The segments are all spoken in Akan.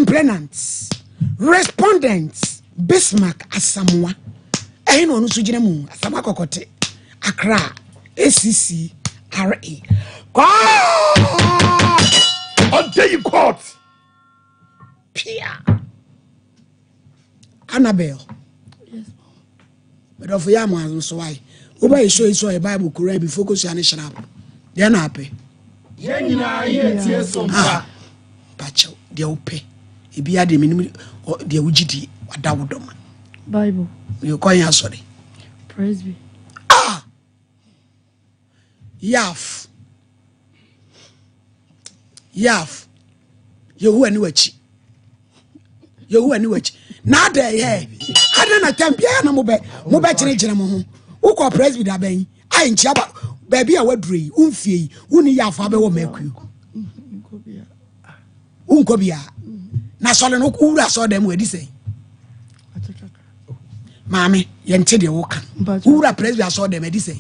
complainants, respondents, Bismarck Asamoah. I know no sujinamu, Asamoah Kokote, Accra, ACC, RA. God! On day court. Pia. Annabelle. Yes. But of Yaman, so I. Uba show you a Bible correct before focus on it up. They're not happy. Pacho, the ope. If you had the minimum or the UGD or Dawdoma. Bible. You call your sorry. Presby. Yaf. You who anyway. You who anyway. Now there, yeah. I don't know, Tampia, no mobile change. Who call Presby da ben? I ain't chaba. Baby, I would dream. Unfi, uni yafabe will make you. Unkobia. Na sole no kura saw them where they say. Mammy, yente de woka. Ura Presby I saw them where they say.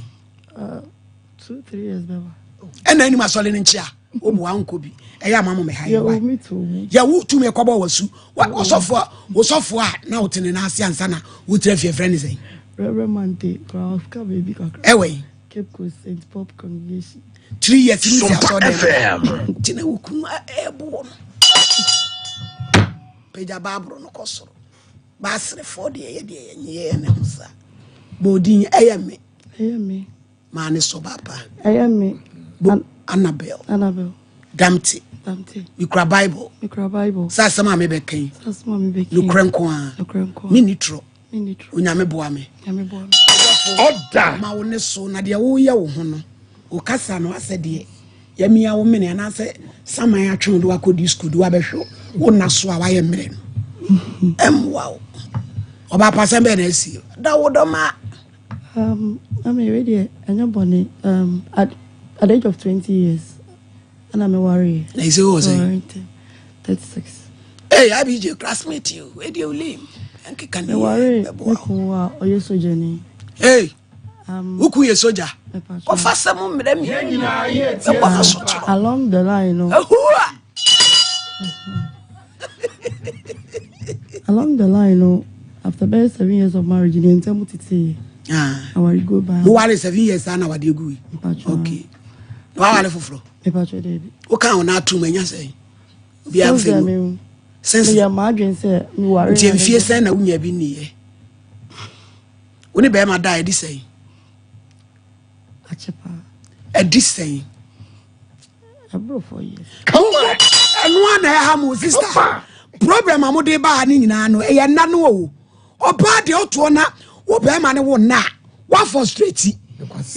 2-3 years better. And then you must solve in chair. Oh, one could be. A young mamma may have me too. Ya woo to me a cobble was so. What was so for? Now to the Nancy and Sana, who tell your friend is Reverend Monte, baby, away. Cape Coast St. Pop congregation. 3 years since I saw them. FM. Airborne. Peja Barbaro no Cosso. Basre 40 a year and Nemsa. Bodin, I am me. Man is so papa. I am me. Annabelle. Damty. You cry Bible. Sasama me bekin. Lucrencoa. Minitro. Unyame boame. Order. Ma wone so na de wo ye wo ho no. O kasa no asede. Ya mi a wo mene na se saman atwe do akodi school do abehwo. Wo na so a wa ye mre no. Wow. Oba pasa be na asi. Da wo do ma. I'm already born at the age of 20 years. And I'm a warrior. Like say what say? 36. Hey, I be your classmate you. Where do you live? And can you worry? Or you sojourning? Hey, who could you soldier? What fast some me? Along the line, along the line, after about 7 years of marriage, in Temutiti. I will go by. Who are 7 years and our dear good? Okay. Wow, I for what can not too many say? Be unfair. Since your margin said you are in fear, send a winner be near. When the bear die, this say. At this saying, I brought 4 years. Come on, and one I have sister. Problem I'm de banning nano, a nano. Or party out to honor, or bear man won't na. What for straight?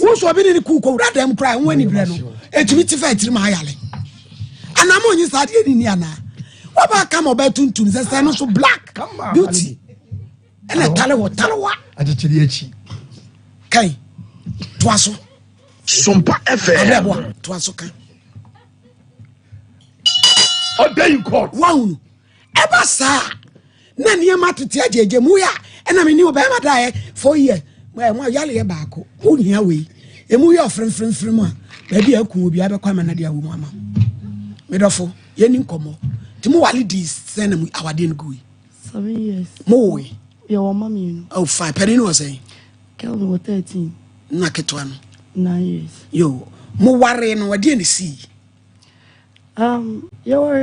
Once I've been in the cook, that them cry when you know. It's with the fight in my alley. And I'm on you start in Yana. What about come about to the stand so black beauty? And I tell what I did to the H. Kay, Twasso. Sompa FM. Twasso can. Oh, there you call one. Ever, sir. None near my to Tiaja Muya, and I mean, you Bama die 4 years. Well, my yally bacco, who near we, a muya friend, maybe I could be able to come and dear woman. Medofo, Yen Nkomo, Timuali dis send them our din gui. 7 years. More. Your mammy. Oh, 5 penny was saying. Kelvin was 13. Naketwan. 9 years. Yo, more worrying what didn't see. You were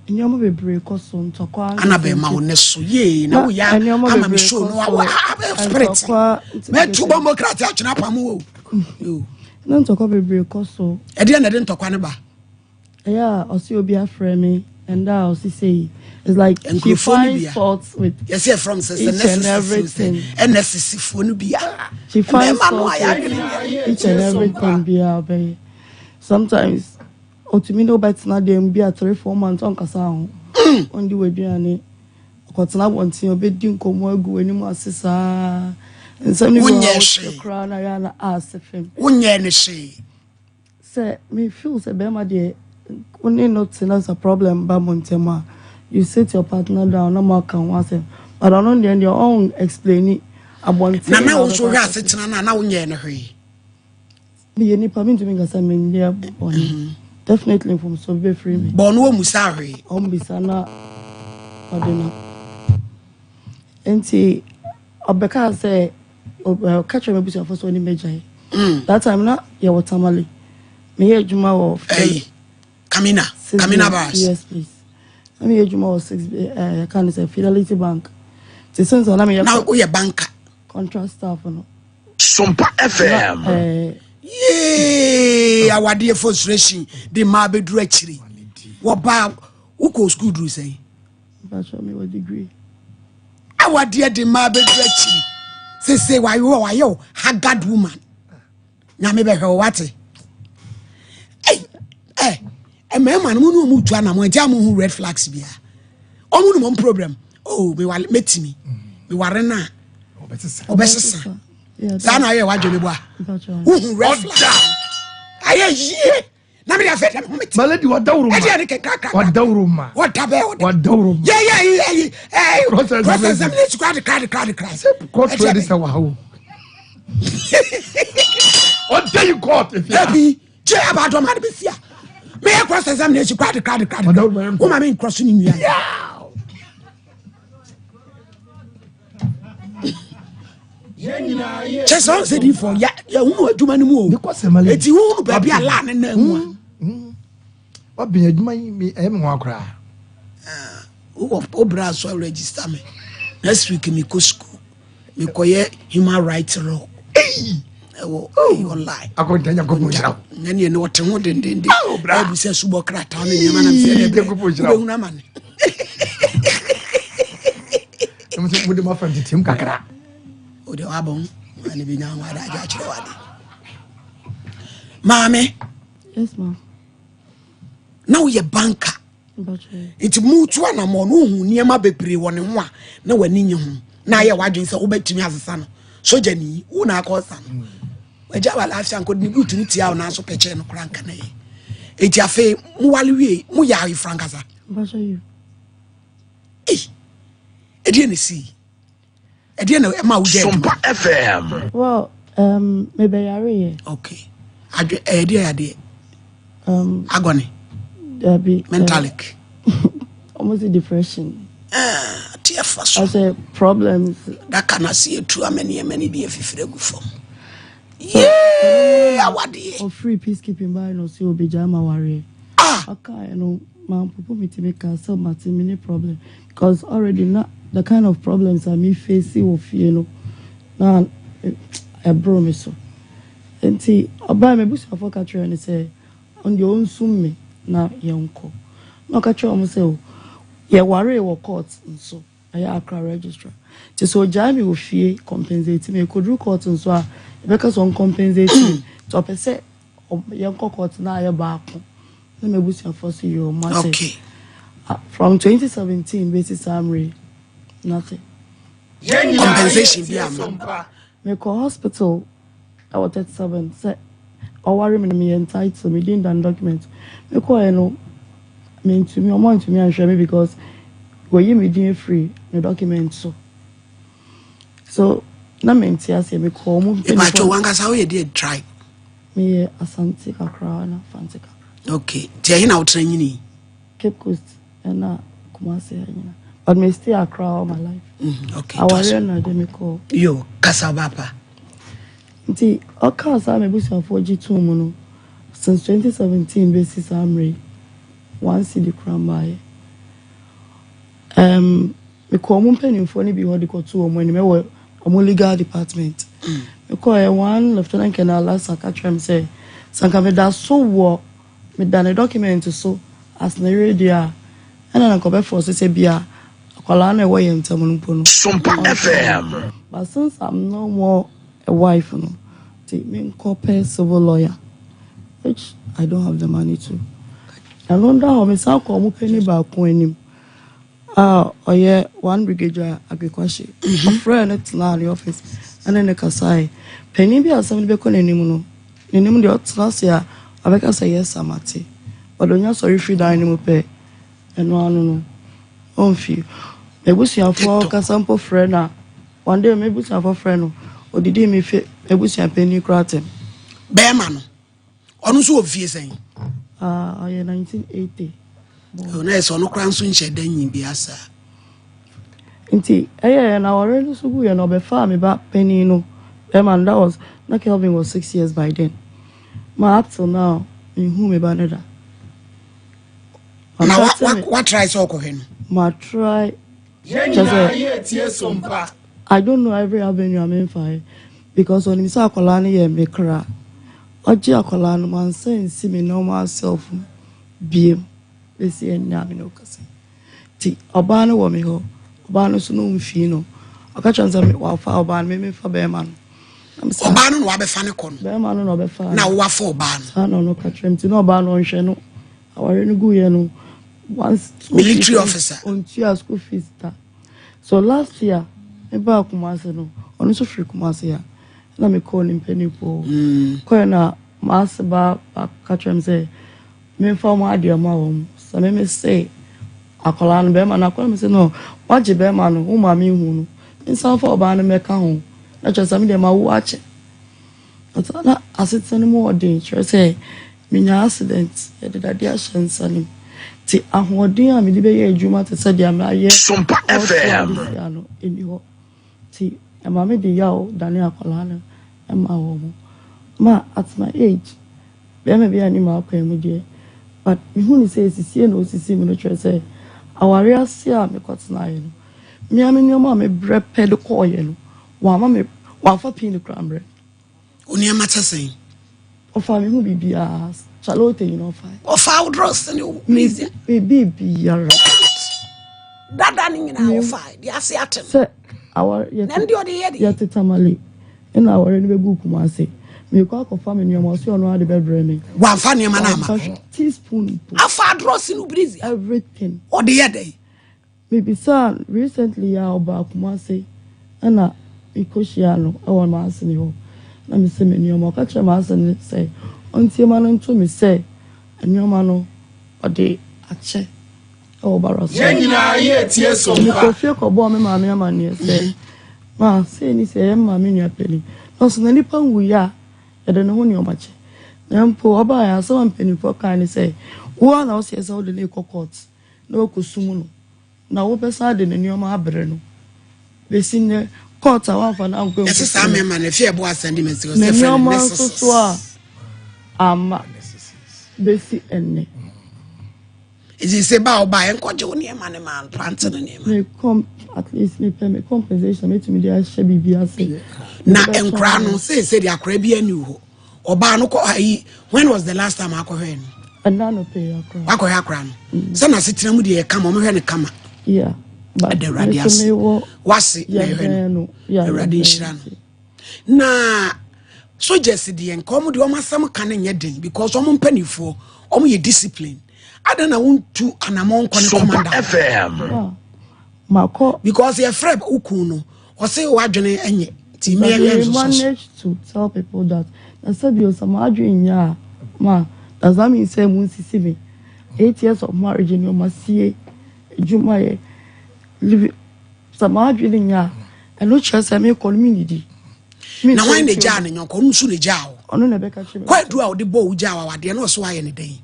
in your movie break or some talk. Annabelle Maunesso, ye, no, yeah, I'm sure no, I have spirits. Met 2 bomber crats out in Apamu. You don't talk about break or so. I didn't talk on about. Yeah, I'll see you be a friend, and I'll say it's like she finds faults with yes, from each and everything. And necessary be she finds faults with each and everything. Be sometimes. Otimino bet na dem be at 3-4 months on kasa ho on the way duane okotena wontin obedi nkomo agu anim asesa nsam ni go kra na ya na asefem unye ne she say me feel say be ma de only not as a problem ba montema you sit your partner down no more can one say but on the end your own explain about na also ga setena na unye ne hwe me ni pa me ntumi ngasa me ndia boni Definitely from so be free me. Bono musari. Bisana odina. Enti obeka say catch me busi for so ni meja. That time na ya watamale. Me hear juma of Kamina bars. Yes, please. I mean juma of 6 can say Fidelity Bank. The sense on me now we a banker. Contract staff no. Sompa FM. Our dear frustration, the marble directory. What bar who school do say? Bachelor me what degree. Our dear the marble directory. Say why you are yo haggard woman. Now maybe her what? A man who moved to an who red flags be. Oh, no problem. Oh, we will meet me. We were na. Obesesa. Sana ye wa dwele boa. Who red flag. Aye ye. Na me afet am meet. Malady what dawru ma. What dawru ma. What tabe what dawru ma. Yeah. Process them need to card. Court ready say wa ho. What day you court if you be je about man be fear. Me cross examination card. Who ma me cross ni nua. Yeah. Just on said for ya hu aduma ni mu o. Eti hu ba bia la na hu. What be aduma me e me ho akra. O bra so register me. Next week me go school. Me koye human rights law. Online. Akontanya ko punjira. Nani no wote ho dendende. Bra bi se subo krata no nyama na se de ko punjira. Hu na man. Mo de ma fa titim kakra. Ode wabon ani bi nyan wada aja kire wade. Mame. Yes, ma'am. Now you banker. It's mutu na mo no hu niema bebre woni ho a na wani nye hu. Na ye wadwen se obetumi asesa no. Soja ni wo na akosa no. Waja wa life sanko ni butumi tia na so peche no kranka na ye. Eti afi mu wale wie mu ya yi frankasa. Basha you. Edi na si. Edi na ma wo je. Sompa FM. Well, maybe yare. Okay. Edi agony. Be Mentalic. Almost depression. Tear first. I say problems that can I see too many be if you go from. Yeah, what or free peacekeeping by no see obijama worry. Okay, you know, my people me to make so much many problem because already not the kind of problems I me facing with you know. Now I brought me so. And see, about me bush of catcher and say on your own soon me na yonko. No catcher almost say yeah worry or court and so. I Accra registrar. Just so Jamie will fear compensate me. Could do court and so because on compensating to per se young court now your back. Let me boost your first year. Okay. From 2017 basis summary, nothing. Compensation be me call hospital. I was 37. Say, or worry me entitled me didn't done document. Me call you know mean to me or more to me and show me because. Were you me free the document so na menti ase me call mu e ba cho wanga sa we dey try me asante kakra na fantika okay tie hina utra nyini Cape Coast na Kumasi nyina but me stay Accra all my life okay aware na dey me call yo kasabapa nti okasa me busa for G2 mu no since 2017 basis amre one city crime me call mum penny for ni be what they call two when me were legal department. Me call one lieutenant colonel last secretary say sanka me da so wo me da the document so as na radio and na ko be for say bia akwala na we yentam no pono. Sompa FM. But since I'm no more a wife no, take me copy civil lawyer, which I don't have the money to. I wonder how me sa ko mu penny ba ko anim. Oh yeah, one brigadier agriculture. A friend at the office, and then the Kasai. Penny be as somebody be calling him. The name of the Otlasia, I make us say yes, Amati. But don't you sorry free dining pay. And no, on few. Maybe we have for Casampo friend. One day, maybe we have a friend, or did he me fit? Maybe we have penny cratem. Bearman. On so of saying. I 1980. Oh, na so no kran so nche dan yin bi asa. Nti na already so go no be fa me ba penny no. Man, that was na Kelvin was 6 years by then. Ma up till now, in whom me ba neda. Now what try so ko hen? Ma try I don't know every avenue I'm in for because when Mr. Akolani ye me cry. Oji Akolani man say see me normal self beam. They say na me no kase. Ti obano wo me ho. Obano so no mfi no. Aka chanza me wa fa obano me fa be man. Obano no abefa ne kon. Be man no abefa. Na wo fa obano. Sa no ka trem ti no obano nhwe no. Aware no gu ye no. Once military officer on your school fees. So last year, I bought Kumasi no, on so free Kumasi ya. Na me call him penny po. Kwa na master ba catch him say, me for my dear mom. So me say, akola no be man akola me say no, watch be man no, mami hu no. In some for ba no make ho. Na just me dem ma watch. But na asset any more day, say, me nya accident, e de daddy ashensanim. Ti ahoden a me de be ye adwuma te se dia me aye Sompa FM no eni ho ti e ma me de yawo dane akola na e ma wo mo ma at my age be me be ani ma akwa mu de but me hu ni say sisi na osisi me no try say aware ase a me kotena ye no me am ni ma me bre ped ko ye no wa ma me wa fa pin krambre oni amata o fa me hu bibia Charlotte, you know, fine. Of our dross and you, baby, you're right. That darling in our fight, yes, sir. Our yet tamale, and our enemy book, I say. Me call confirm in your most you know the bedroom. One funny man, teaspoon. How far dross in breezy everything. Or the other day. Maybe son recently our back, I say, Anna, Ecosiano, our mass in you. Let me say, me, your more catch a mass and say. Until man to me say, and your man or de ache oh barras. Yes, so you feel cobom, mammy, man, say, ma, say, ni say, mammy, your penny. No, so any pang we are, I don't know your much. Then poor by so one penny for kindly say, one house is all the little courts, no cusumo. Now, what beside in your mabreno. They sing the courts are one for now. Yes, some man, if you are sending me to ama besi enne is it say bow by and got you near man planted in him me come at least me pay me compensation me to me dey share bibia say na enkra no say the akra bia ni ho oba no ko ayi when was the last time akwa no and no pay akra no say na setena mu de kama mo hwe ne kama yeah but the radius wasi na hwe no radiation na so just the enkom de o masam kan nye den because o mpanifo o ye discipline adana wontu anamon kon commander FM mako because ye freb ukun no o say o adwene enye ti me managed to tell people that I said you some adwene ya ma does that mean say mun sisi me 8 years of marriage in your masie ejuma ye live some adwene ya and no chance me community na wan de ja ne nyonko nsu ne ja o ono na be ka chime kwa du a o de bo u ja wa de na so aye ne den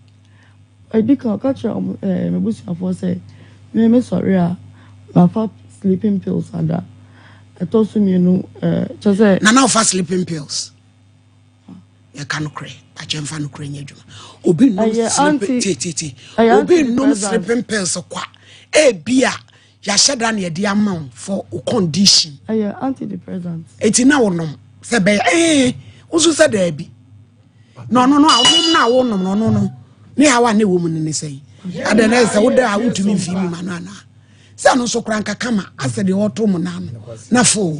I did catch me bush for say me sorry my fa sleeping pills ada I told me no just say na now fa sleeping pills ya kan kre a jemfa no kre nya djuma obi no sleeping obi no sleeping pills kwa e bia ya sheda na de amount for condition antidepressants eti na wonom se be usu se da bi no na wonom no ni hawa ne wo mu ne sei adana se wo da wutumi mfi mi manana se no so kranka kama ase de woto mu na fo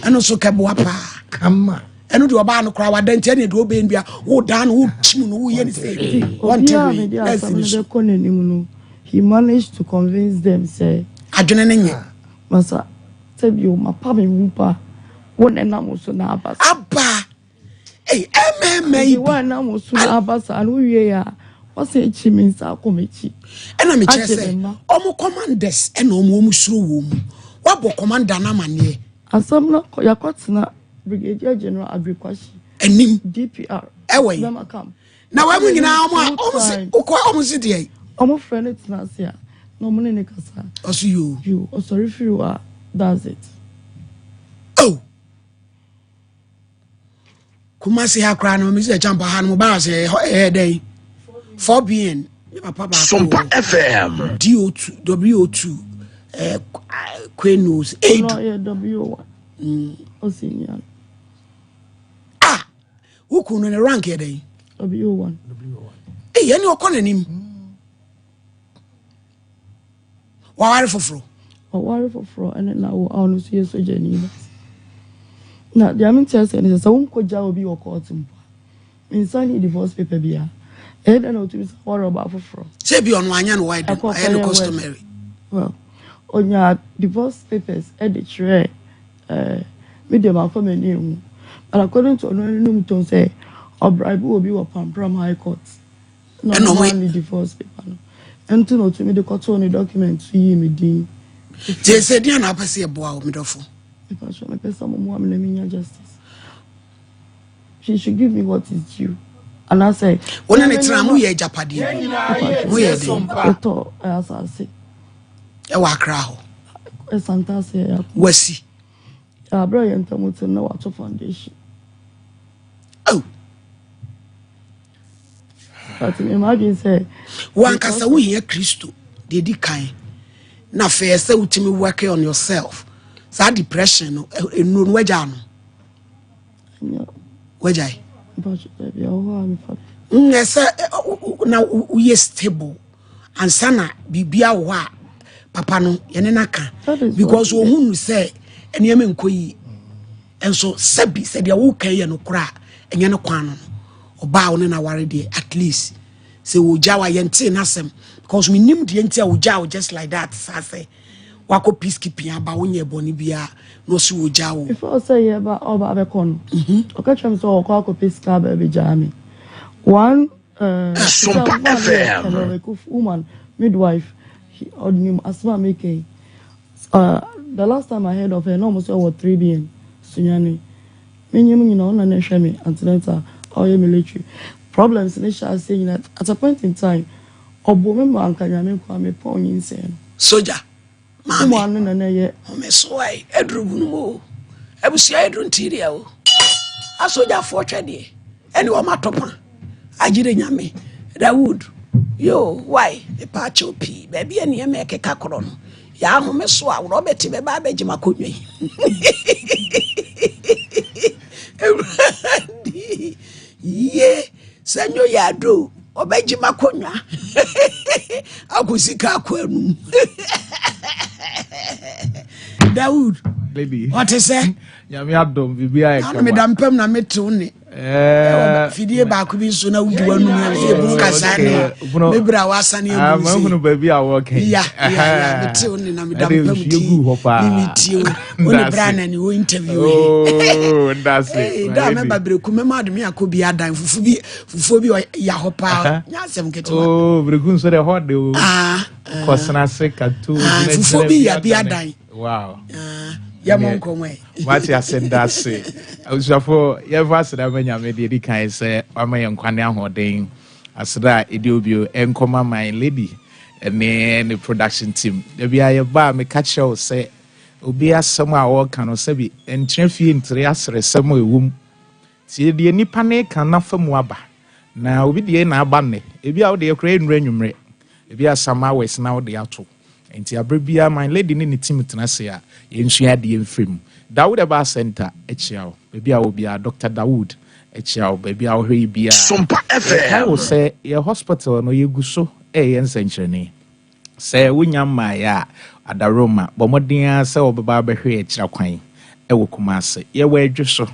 eno so kebo apa kama eno de oba no kra wada ntia ne de obe ndua wo dan wo chim no wo ye ne sei one time he managed to convince them say adwene ne nye masa said you my papa mpa won na mo so na abasa aba you want na mo so na abasa anu wie ya what's a chiminsa komechi ena me che say omo commanders ena omo suro wo mu wabo commander na mane asam na yakotena brigadier general agrikwashi enim DPR ewe na makam na wa mu nyina omo se de omo friend it na se a no mo ne kasa oso you sorry for you that's it. Oh, Kumasi Hakra no Mr. Champa Han Mobile say day 4 BN Sompa FM DO2 WO2 Quenos 8 no W1 Osinian who could no rank here day W1 eh yani okona nim waware foforo and na wo onu so yeso jani na the amin tell say so won ko ja obi wo court mpo insani divorce paper bia e na o tumi worry about foforo say be on anya no wide no customary well onya divorce papers e de tire medium akoma ni hu but according to no num to say obribe obi wo Pampram High Court no only divorce paper no ento no tumi de court on document yi me din they said dia na pese eboa o medofo because my person mo am na justice she should give me what is due and I say wona ne tra mu ye japade mu ye de to asase e wa kra ho e santa se ya wasi abro ye ntamutu na wato foundation oh but imagine say wan kasa wo hia Kristo de di kan na fe say utimi work on yourself sa depression no enu no waja no wajai but baby o am fa yes na we stable and sana bibia wo a papa no yene naka because wo hunu say eniyame nkoyi enso sabi said ya wo kan ye no kra enye no kwan no oba wo na ware de at least say wo jawa yente nasem because we nim de yente wo jawo just like that say wako peacekeeping aba wonye boni bia no si wo jawo before say ye ba oba be kon okay tram so wako peacekeeper ba be jami one Sompa FM woman midwife he ordinary asma making the last time I heard of her almost over 3 billion sunyani menyim nyina na hwe me antenatal or military problems in shall saying that at a point in time obomemma ankanya me kwa me pon yin soldier mama na ye o me so ai edrubu no mo abusia edru ntiria o a soldier for twede ene o matopa agire nyame Dawood yo why e pa chopi baby ene e make kakro no ya ho me so a wo beti be ba bejima konwe ye sanyo ya do obejima konwa akusika akwanu Dawood lady what is say ya me adom bibia e ka me dampam na metu ne fidie ba ku bi so na wudi wanu e bu kasa ne me bra wasane e bu ma hunu baby a wo kan ya metu ne na me dampam ti ni ti o ne bra na ni o interview oh that's it da me ba breku me ma de me akobi adan fufu bi ya hopa nya asem ketewa oh breku so de hode o kosana se katu fufu bi ya bi adan wow ya Nkomo Mati asenda se usafo ye vasida manya me de kan se amaye nkwane ahoden asida ediobio enkoma my lady ne production team de bia ye ba me catch you say obi asem a wo kan no se bi entrefie ntre asre sem ewum ti de nipa ne kan na famu aba na obi de na aba ne ebi a wo de kra enura nwumre ebi asama wes na wo de ato enti abrebia my lady ne team tenase a yensua de mfrem Dawood Eba Center echiao baby a obi a Dr. Dawood echiao baby a ohwe bia Sompa FM I will say your hospital no yeguso yensenchene say wunya maya adaroma bomoden say obeba behwe echira kwan ewo Kumase ye wa adwuso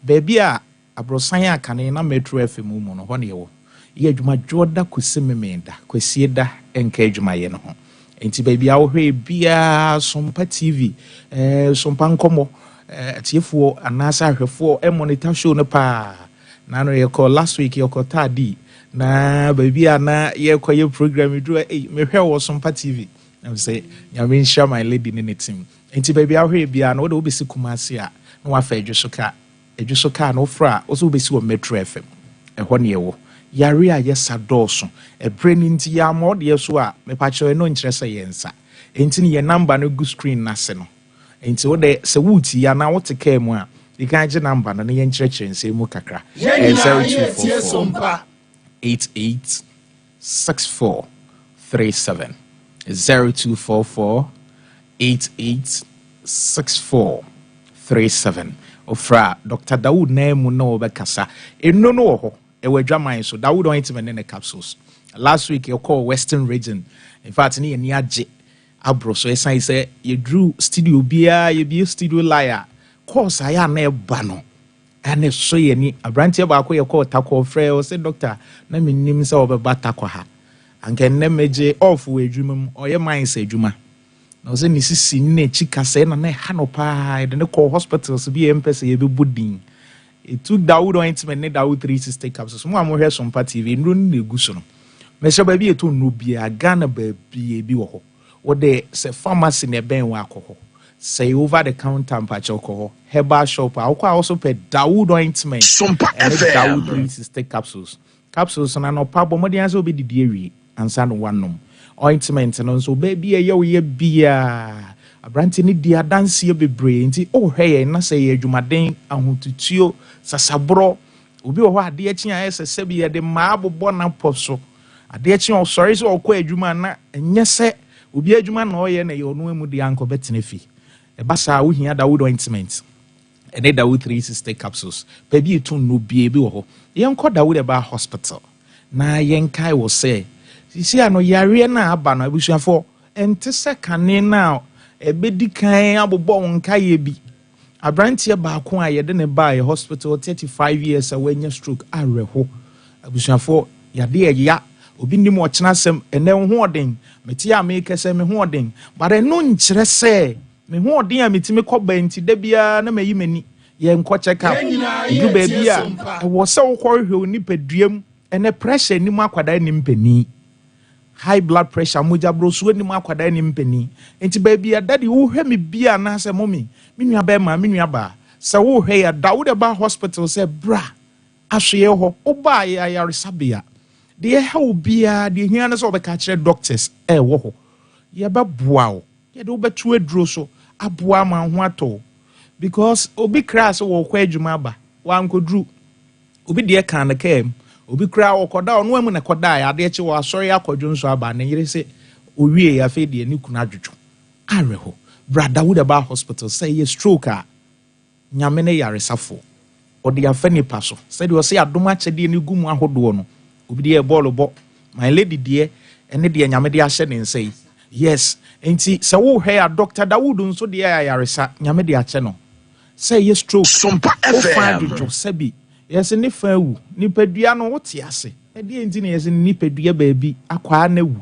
baby a abrosan akane na Metro FM mu no ho ne yewo ye adwuma joda kusimemenda kwesieda enka adwuma ye no ho enti baby awhwe bia Sompa TV Sompa Nkomo atiefo anasa ahwefo monitor show no pa na no ye call last week ye call tadi na baby ana ye koye program do me hwe wo Sompa TV na say nyame share my lady ne team enti baby awhwe bia na wo de obesi Kumase a na wa fa adwuso ka no fra wo so obesi wo Metro FM ho ne ye wo yare a yesa dɔɔso ɛbrɛ ni nti ya ma ɔde so a mepakyɛ no nkyerɛ sɛ yɛnsa enti ne yɛ number no gu screen nase no enti wode sɛ wuti ya na wote kaa mu a you can get number no yɛn kyerɛkyerɛ nsɛm mu kakra 0244 88 6437 0244 88 6437 ofra Dr. Dawood na mu na obekasa eno no ho ewa dwaman so Dawood ointment ne capsules last week you call Western region in fact ni ani age abro so esan say you drew studio bia you be studio liar course aya na eba no ane so ye ni abrantie ba ko ye call takwa frɛ o say doctor na menim sɛ obeba takwa ha anke ne meje off we adwuma mu oye man sɛ adwuma na ose ni sisi ne chika sɛ na ha no pa de ne call hospitals bi empese ye be budin it took Dawood ointment ne Dawood 360 capsules mo amhwɛ Sompa TV nro ne gu so no me sɛ ba bi eto no bia Ghana ba bi wo ho wo de sɛ pharmacy ne ben wa akɔ say over the counter mpacho Herbal shop also pay Dawood ointment Sompa FM Dawood 360 capsules na no pa bomodi anso be didi awie ansa no wanom ointment no so baby ye bia abranti ni dia dance bebre nti oh hwe na say ye adwumaden ahotutuo sasabro obi wo ade achi a ese bi ye de ma abobɔ na poso ade achi o sorry so okɔ adwuma na enye se obi adwuma na oyɛ na ye onu emu de anko betene fi ebasa wo hia Dawood ointment ene Dawood 360 capsules baby etu no bie bi wo ho yenko Dawood eba hospital na yenkai wo say sisi ano yare na aba no abusuafo ente se kane na ebedi kan abobɔ wonka ye bi abrantie ba ko a yede ne ba ye hospital 35 years awanya stroke areho abusuafo yade ya obi nim ɔkyena sem ene ho ɔden meti a me kese me ho ɔden bare no nkyerɛ sɛ me ho ɔden a metimi kɔba nti da bia na mayi mani ye nkɔ check up du ba bia ɛwɔ sɛ wokɔhwɛ onipaduam ene pressure ni mu akwada ni mpani high blood pressure moja broso ni mu akwada ni mpani enti ba bia daddy wo hwɛ me bia na sɛ mommy me nua ba ma me nua ba sɛ wo hwɛ ya Dawood ba hospital sɛ bra ahwe ho oba ya yaresabia de how bia de hia na so be ka kire doctors wo ho ye ba boa wo ye de obetu aduro so aboa ma ho ato because obi crash wo kwa adwuma ba wa nkodru obi de kan na kam obi kra wo koda ono amu na koda ya de chi wo asori akodwo nso aba na yire se owie ya fe de ni kuna adwodwo areho brother Dawood ba hospital say ye stroke a nyame ne yaresafo odi afa nipa so say de o say adoma chede ni gumu ahodo no obi de ball bo my lady de ene de nyame de ahye ne nsai yes enti se wo hwe a Dr. Dawood nso de yaresa nyame de ache no say ye stroke Sompa FM sabi yes ni fa wu ni padua no wote ase e de enti ne yes ni padua ba bi akwa na wu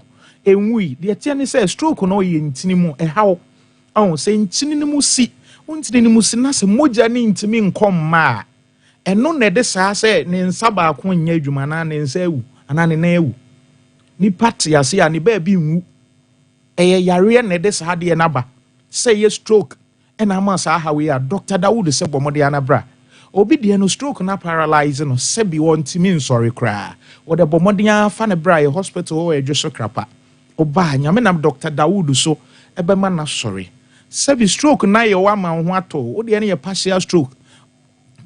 enwi de tie ne say stroke no ye ntini mu e hawo oh say ntini ni mu si ntini ni mu si na se moja ni ntimi nkomma eno na de saa se ne nsa ba ko nya adwuma na ne nsa ewu ana ne na ewu ni party ase a ne ba bi nwu eye yare na de saa de na ba say ye stroke ena ma saa ha we a Dr. Dawood se bomode anabra obi de no stroke na paralyze no se bi wontimi nsori kra wo de bomode afa ne bra ye hospital o edwo krapa oba nyame na Dr. Dawood so ebe ma na sorry se bi stroke na ye wa ma ho ato wo de ne ye partial stroke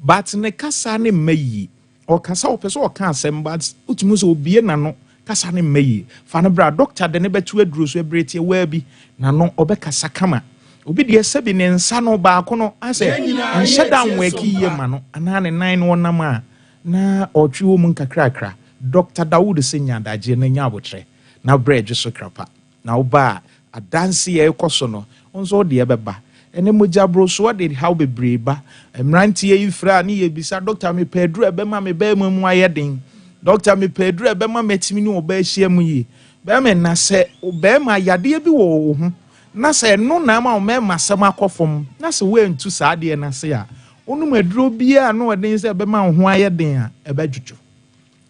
but ne kasa ne mayi o kasa o pese o kan asem but utumi so obie na no kasa ne mayi fa ne bra doctor de ne betu aduro so ebrete wa bi na no obekasa kama obi de sebi ne nsa no ba ko no ase enhyeda nweki ye ma no ana ne nan no nam a na otwe wo mun kakrakra Dr. Dawood se nyadaje na nya abotre na bread so krapa na oba adanse ye ekoso no onso de ebeba ene moja bro so de how be breba emrantie yi fra na ye bisa Dr. me pedro ebema me ba mu ayeden Dr. me pedro ebema metimi ni oba ahia mu yi ba me na se oba ma yade bi wo ho na se no na ma o me masem akofom na se we ntu sa de na se a onu maduro bia na odin se ebema ho ayeden a ebadwudwo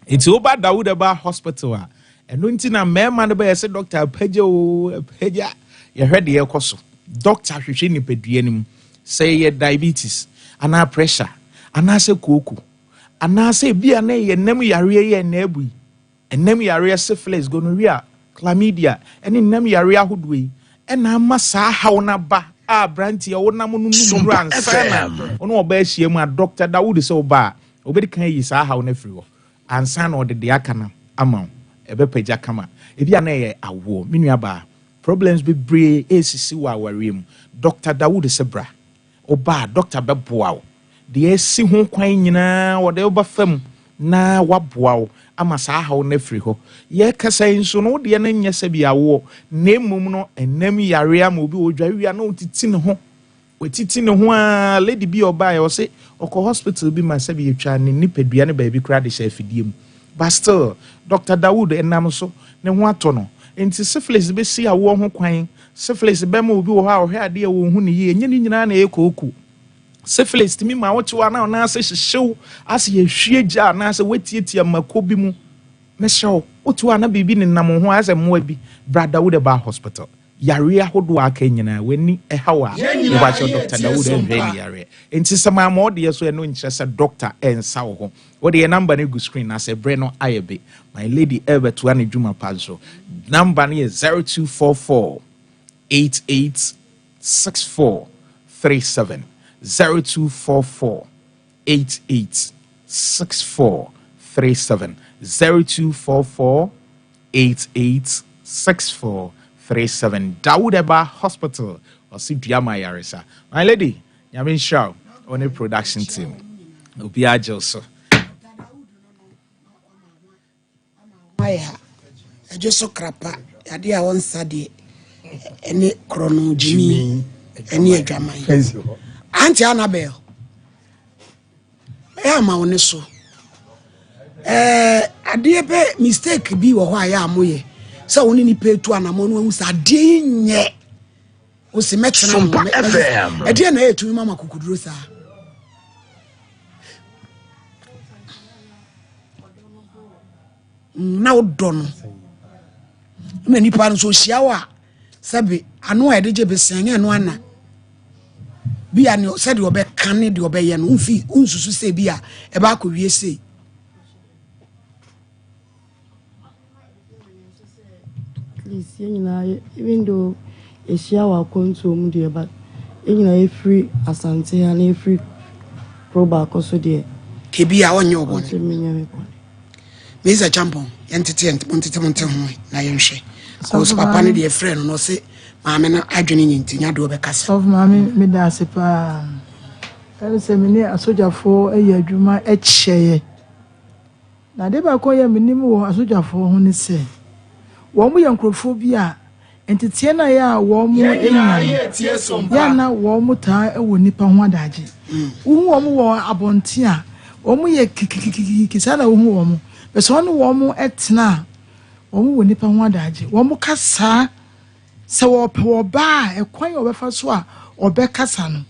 enti oba Dawood ba hospital a eno nti na mema no ba se Dr. Pagya o Pagya ye hwede ye koso doctor hwehwe ni pedua nim say ye diabetes ana pressure ana se koku anaasɛ bia na yɛ nam yareɛ yɛ na abu ɛnam yareɛ syphilis gonorrhea chlamydia ɛne nam yareɛ ahodoɔ yi ɛna ama saa haw na ba a branti wo nam no numru ansana ono oba ahia mu a Dr. Dawood sɛ oba obedi kan yi saa haw na firi hɔ ansana ɔde de aka na ama ebe pagya kama ebi ana yɛ awo menua ba problems be brave esisi wa awariam Dr. Dawood sɛ bra oba doctor bɛboa wo de esi ho kwan nyinaa wɔde oba fam na waboa wo ama saa haw na firi hɔ ye kasa nso no de na nyɛ sɛ bia wo na mmom no enam yare ama obi odwawia na otiti ne ho otiti ne ho a lady bi oba ya ɔse ɔkɔ hospital bi ma sɛ bi etwa ne nipadua ne baabi kra de hyɛ afidie mu but still Dr. Dawood enam so ne ho atɔ no enti syphilis be si awo ho kwan syphilis be ma obi wo ha ɔhwɛ ade wo hu ne ye enye ni nyina na ekoku syphilis timi ma wotewa na na ase hyew ase ye hwie gya na ase wetietia makobi mu meshaw wotewa na bibi ne nam ho ase mmoa bi brother Dawood ba hospital yare ahodo aka nyina wani ehawa wo ba cho Dr. Dawood enhwe yare enti sama ma ode so eno nkyere se doctor ensa wo ho ode ye number na go screen na se bre no ayebe my lady Herbal to an djuma pazo number na 0244 886437 0244 886437 0244 886437 Dawood Eba Hospital or Sidiama Yarisa. My lady, Yamin Shaw on a production team. Obi Ajoso. Maya, I just so crapa. I did one study any chrono Jimmy, any drama. Auntie Annabelle. I am on so. I did a mistake be or why I am we. So only ni pay to an amon who's a ding. Was a match Sompa FM. I didn't know to Mama Kukudrusa. Now done. Many parents will shower. Sabi, I know I did be saying and one. Be an you said you obey canny, you obey and unfi, unsu say beer, a back of ye say. Please, even though a shower comes to Mudia, but in a free asante and a free proba also dear. Kibia on your one. Mr. Champon, entertained Montemonte, Nayanshe. Cause Papa need a friend, no say, Mamma, I join in Tinado Becas. Of Mammy, Medasipa. And say, a soldier for a year, Juma, et share. Now, they were calling minimum a soldier for whom say. One way Uncrophobia, and Titiana ya warm Yana warm tie a winnipa one daji. War abontia, Omu Kisana Umu, but one warm at na. Omu winnipa one daji, Womu Cassa, so poor bar, a coin of a faswa, or Beccasano.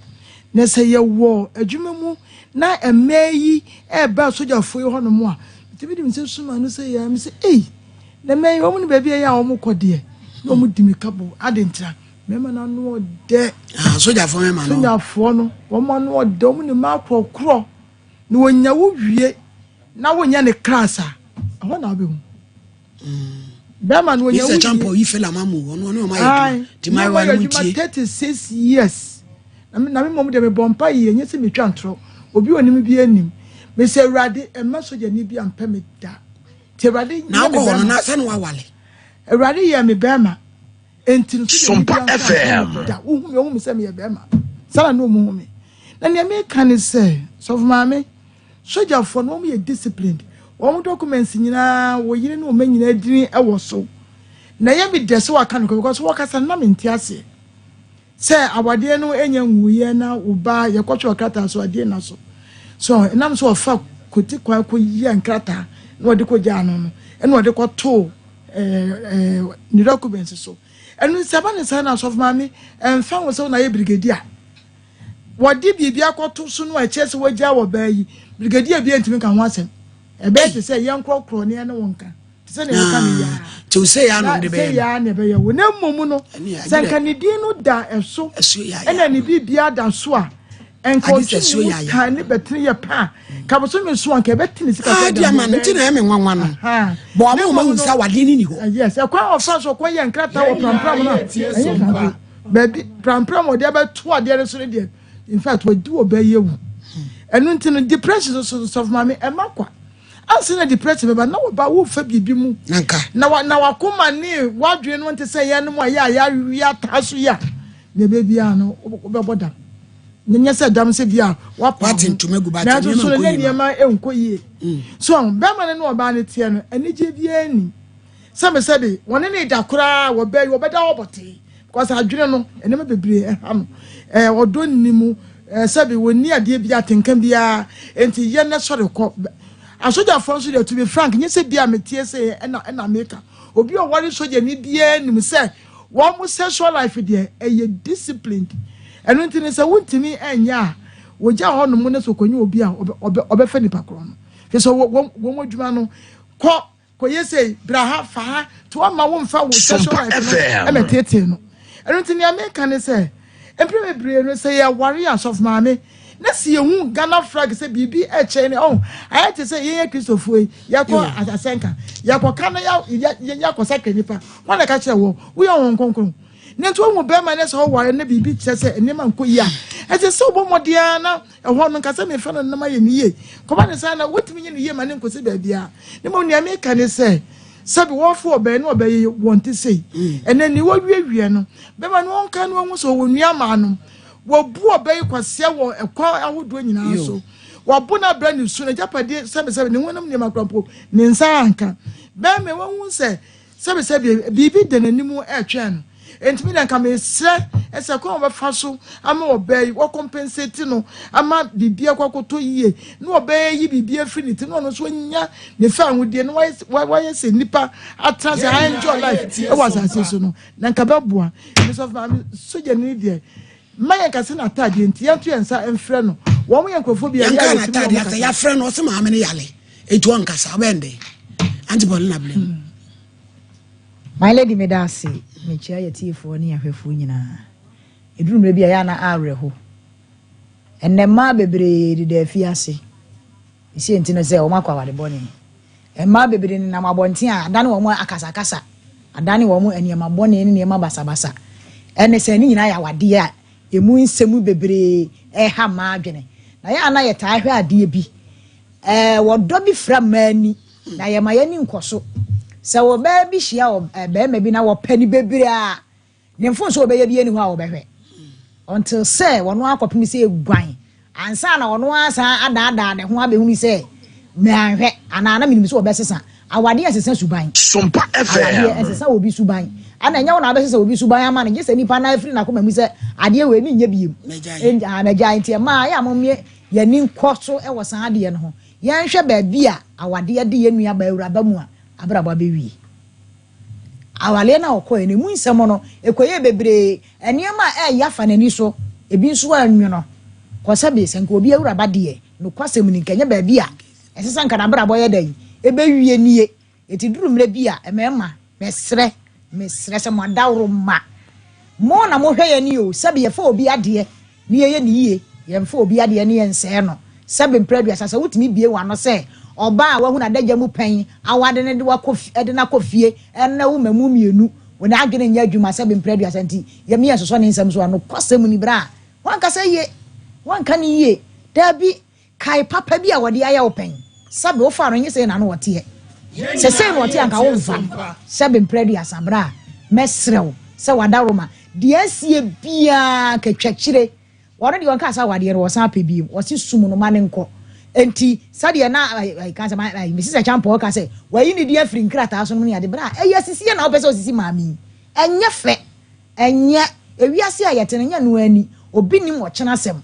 Nessa ye war, a jumu, na a may a bell soldier for your honor more. The video says soon, say, I say, eh. The may woman baby I almost called dear. No more dimicable, I didn't. Member no dead. So that for me, man. So for no one man or dominant mouth or crow. No one you yet. Now when you're a crasser, I want to be. Beman, when you jump or you feel a mamu, no, my 36 years. I mean, I'm a bompay and yes, me chantro. Will be an him. Mr. Raddy and Master Janibi and permit that. Now go on, not San Wawali. A radi yami Bama. Until Sompa FM. That whom send me a Bama. Sala no mummy. Then you may can say, so mammy, soldier for no me disciplined. All documents in we you know many a dream I was so. Now you be just so I can because work as a name in Tiasi. Say, our dear no any we now will buy your cultural crata so I didn't so. So, and I'm so a fuck could take quite young crata. No de ko jano and what they call to the documents so and when Saban son of mammy and found was on a brigadier. What did be to soon my chest where Jawa bay brigadier be to make a once a bed to say young crow crony and no one can to say I know the bay never you no mono San Canidino da and so and then it be beard and swa and call you tiny but 3 year pa kaboso me so anka beti ni sika dia man nti na me nwanwa no bo amu ma hu sa wade ni ho yes e kwa ofa so kwa ye nkrata wo prampram na baby prampram wo dia be to ade ne so ne dia in fact we do obey you enu nti no depression so of mama e makwa anse na depression be ba na wo ba wo fa bibi mu na wakoma ni wadwe no nti se ye no mo ya taso ya ne baby ano be boda nyanya se dam se bia wa ntuma gu ba na so ne niema enko yie so be ma ne no ba ne tie no anije bia ni sabe woni ne da kura wo be da obote because adwene no enema bebre ha no odo ni mu sabe woni ade bia tenkan bia enti ye ne sore ko asoja fon so de to be frank nye se bia metie se na meka obi o wari soja ni bia nim se wo mu sexual life de eye disciplined enu ntini se wuntimi enya woja ho no mu ne so konyi obi a obefa nipa kro no fe so wo modwuma no ko yese braha fa to ama wo mfa wo sexual life no emetete no enu ntini ameka ne se empremebre no se ya wari asof maame na si ehu Ghana flag se bibi eche ne ayete se ye Christopher yakọ asenka yakọ kana yakọ sakre nipa wona ka kire wo wo ye won konkon ne to wo be ma ne so ware na bibi kire se enema nko yi a ete se obo modia na eho no ka se me fa no na ma ye niye ko ba ne sa na wotimi ye niye ma ne nko se ba bia ne mo ni America ne se sabi wo fo obe no obe ye wonti sei ene ni wo wie no be ma no onka no hu so wo nua ma no wo bu obey kwase wo ekwa ahodo nyina so wo bu na bra ni su na japade sebe ne wonam ne makrampo ne nsa anka be me wo hu se sebe bibi de nanimu etwe no entimi na nka me sre ese ko wo fa so ama obey wo compensate no ama bibi akwakoto yie no obey yi bibi afinity no so nya ne fa ahudie no why se nipa atrase enjoy life e was asese no na nka babua me so fa me soja ni de maya kase na tade enti yantu yensa enfre no wo mo yankofo bia ya na tade ata ya frɛ no se maame ne yale etu onkasa wende antibol na blem my lady medasi me chia yetifo ne ahwefo nyina eduru mre bia ya na areho enema bebre de afiase isi enti no se o makwa wade boni emma bebre ni na mabonti a adane wo mo akasa adane wo mo eniema boni ne niema basabasa ene se ni nyina ya wade a emu nsemu bebre ha ma adwene na ya na ye taa hwe ade bi wodo bi fra mani na ye ma ye ni nkoso se wo ba bi hia be ma bi na wo pani bebre a ne mfo so be ye bi eni ho a wo behwe until say wono akopim se egwan ansa na wono asa ada ne ho abehunu se me anhwe anana minim se wo besesa awade asesa suban Sompa FM awade asesa obi suban ana nya wona abesesa obi suban ama ne gese nipa na afiri na koma mu se ade we ni nya biem meja ntia ma ya momye ya ni nkoso e wo san ade no ho ya nhwe ba bia awade de ye nua ba awuraba mu a abraba bewie awale na okoye ne mu nsem no ekoye bebre eniema yafa nani so ebi nso anwono kosabe senka obi awuraba de no kwasem ni nkanya ba bia esesa nka na abraba ye dan ebewie nie etiduru mre bia emema mesre se mo dawro ma mo na mo hwe ye ni o sabe ye fa obi ade ni ye ni ye ye mfa obi ade ni ye nse no sabe mpredua sasa wutimi bie wa no se oba a wahu na dagya mu pen awade ne de wakofi ede na kofie enne wo mamu mienu wona agene nya adwuma sabe mpredua santi ye me yesoso ne nsam so no kwasem ni bra wanka se ye wanka ni ye dabi kai papa bi a wode aya wo pen sabe wo fa no nyese na no wote se no wote anka wo mfa sabe mpredua sabra mesrew se wadaroma de asie bia ketwakire wona de wanka sa wade wo san pa bi wo si sumu no mane nko enti sade na kan se Mrs. Champo ka se wayi ni dia firi nkrata so no ne ade bra sisi na wo pese osisi maami enye fe enye ewiase ayete nya no ani obi nim wo kyena sem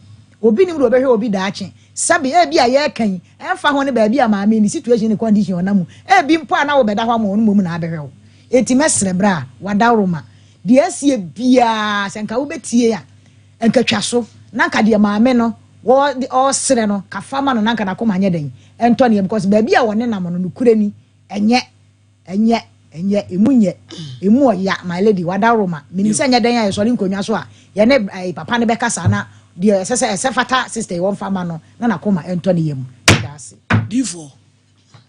obi nim do be hwe obi daache sabe bia ye kan emfa ho ne ba bia maami ni situation ni condition na mu bi mpo na wo beda ho ma onu mu na abehwe wo enti mesre bra wadawroma de asie bia senka wo betie ya enka twaso na nka de maame no wo sere no kafama no nanka na koma anye den ento ne because ba bia wone nam no kurani enye emu ya my lady wadawroma minisa anya den ya so ri nkonwa so a ye ne papa ne bekasa na de sese fata sister won fama no na koma ento ne yem D4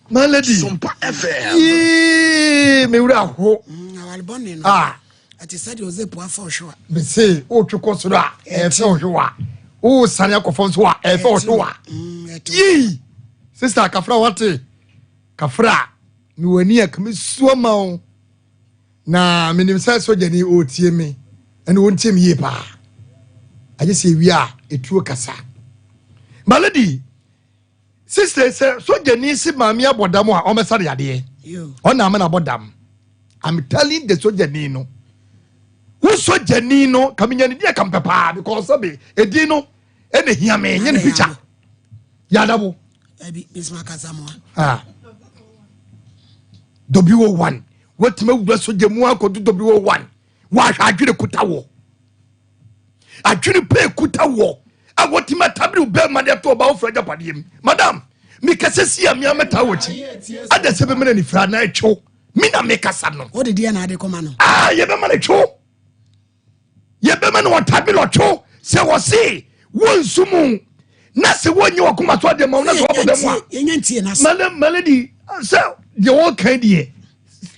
Melody Sompa FM me wura ho awal bonne no ati said you zepo afọ hwa be say o twekọ so a e fe hwa o sane akofo so a e fe hwa yi sister kafra wate kafra mi wani akame suo ma o na minim say so jani o tie me ene won tie me ye pa aje se wi a etuo kasa Melody sister say so jani si mami abodam a o mesare yade ona am na abodam I'm telling the so jani no who so jani no kaminya ni dia kampepa because obe edino ene hia me nye ne picture yadabo abi bismaka samoa W1 wetima wura so jamu akodu W1 wa hwa adwere kuta wo adwere pe kuta wo a wotima tabri be made to ba ofra japadiem madam mi kasesi am ya meta wochi ada sebe mena ni fra na etwo mi na me kasa no o de dia na ade koma no ye be mena etwo ye be mena o tabri lo etwo se wo se won sumu na se wonye wakoma so de ma na so bo be mo ye nyantie na madam Melody so the whole kind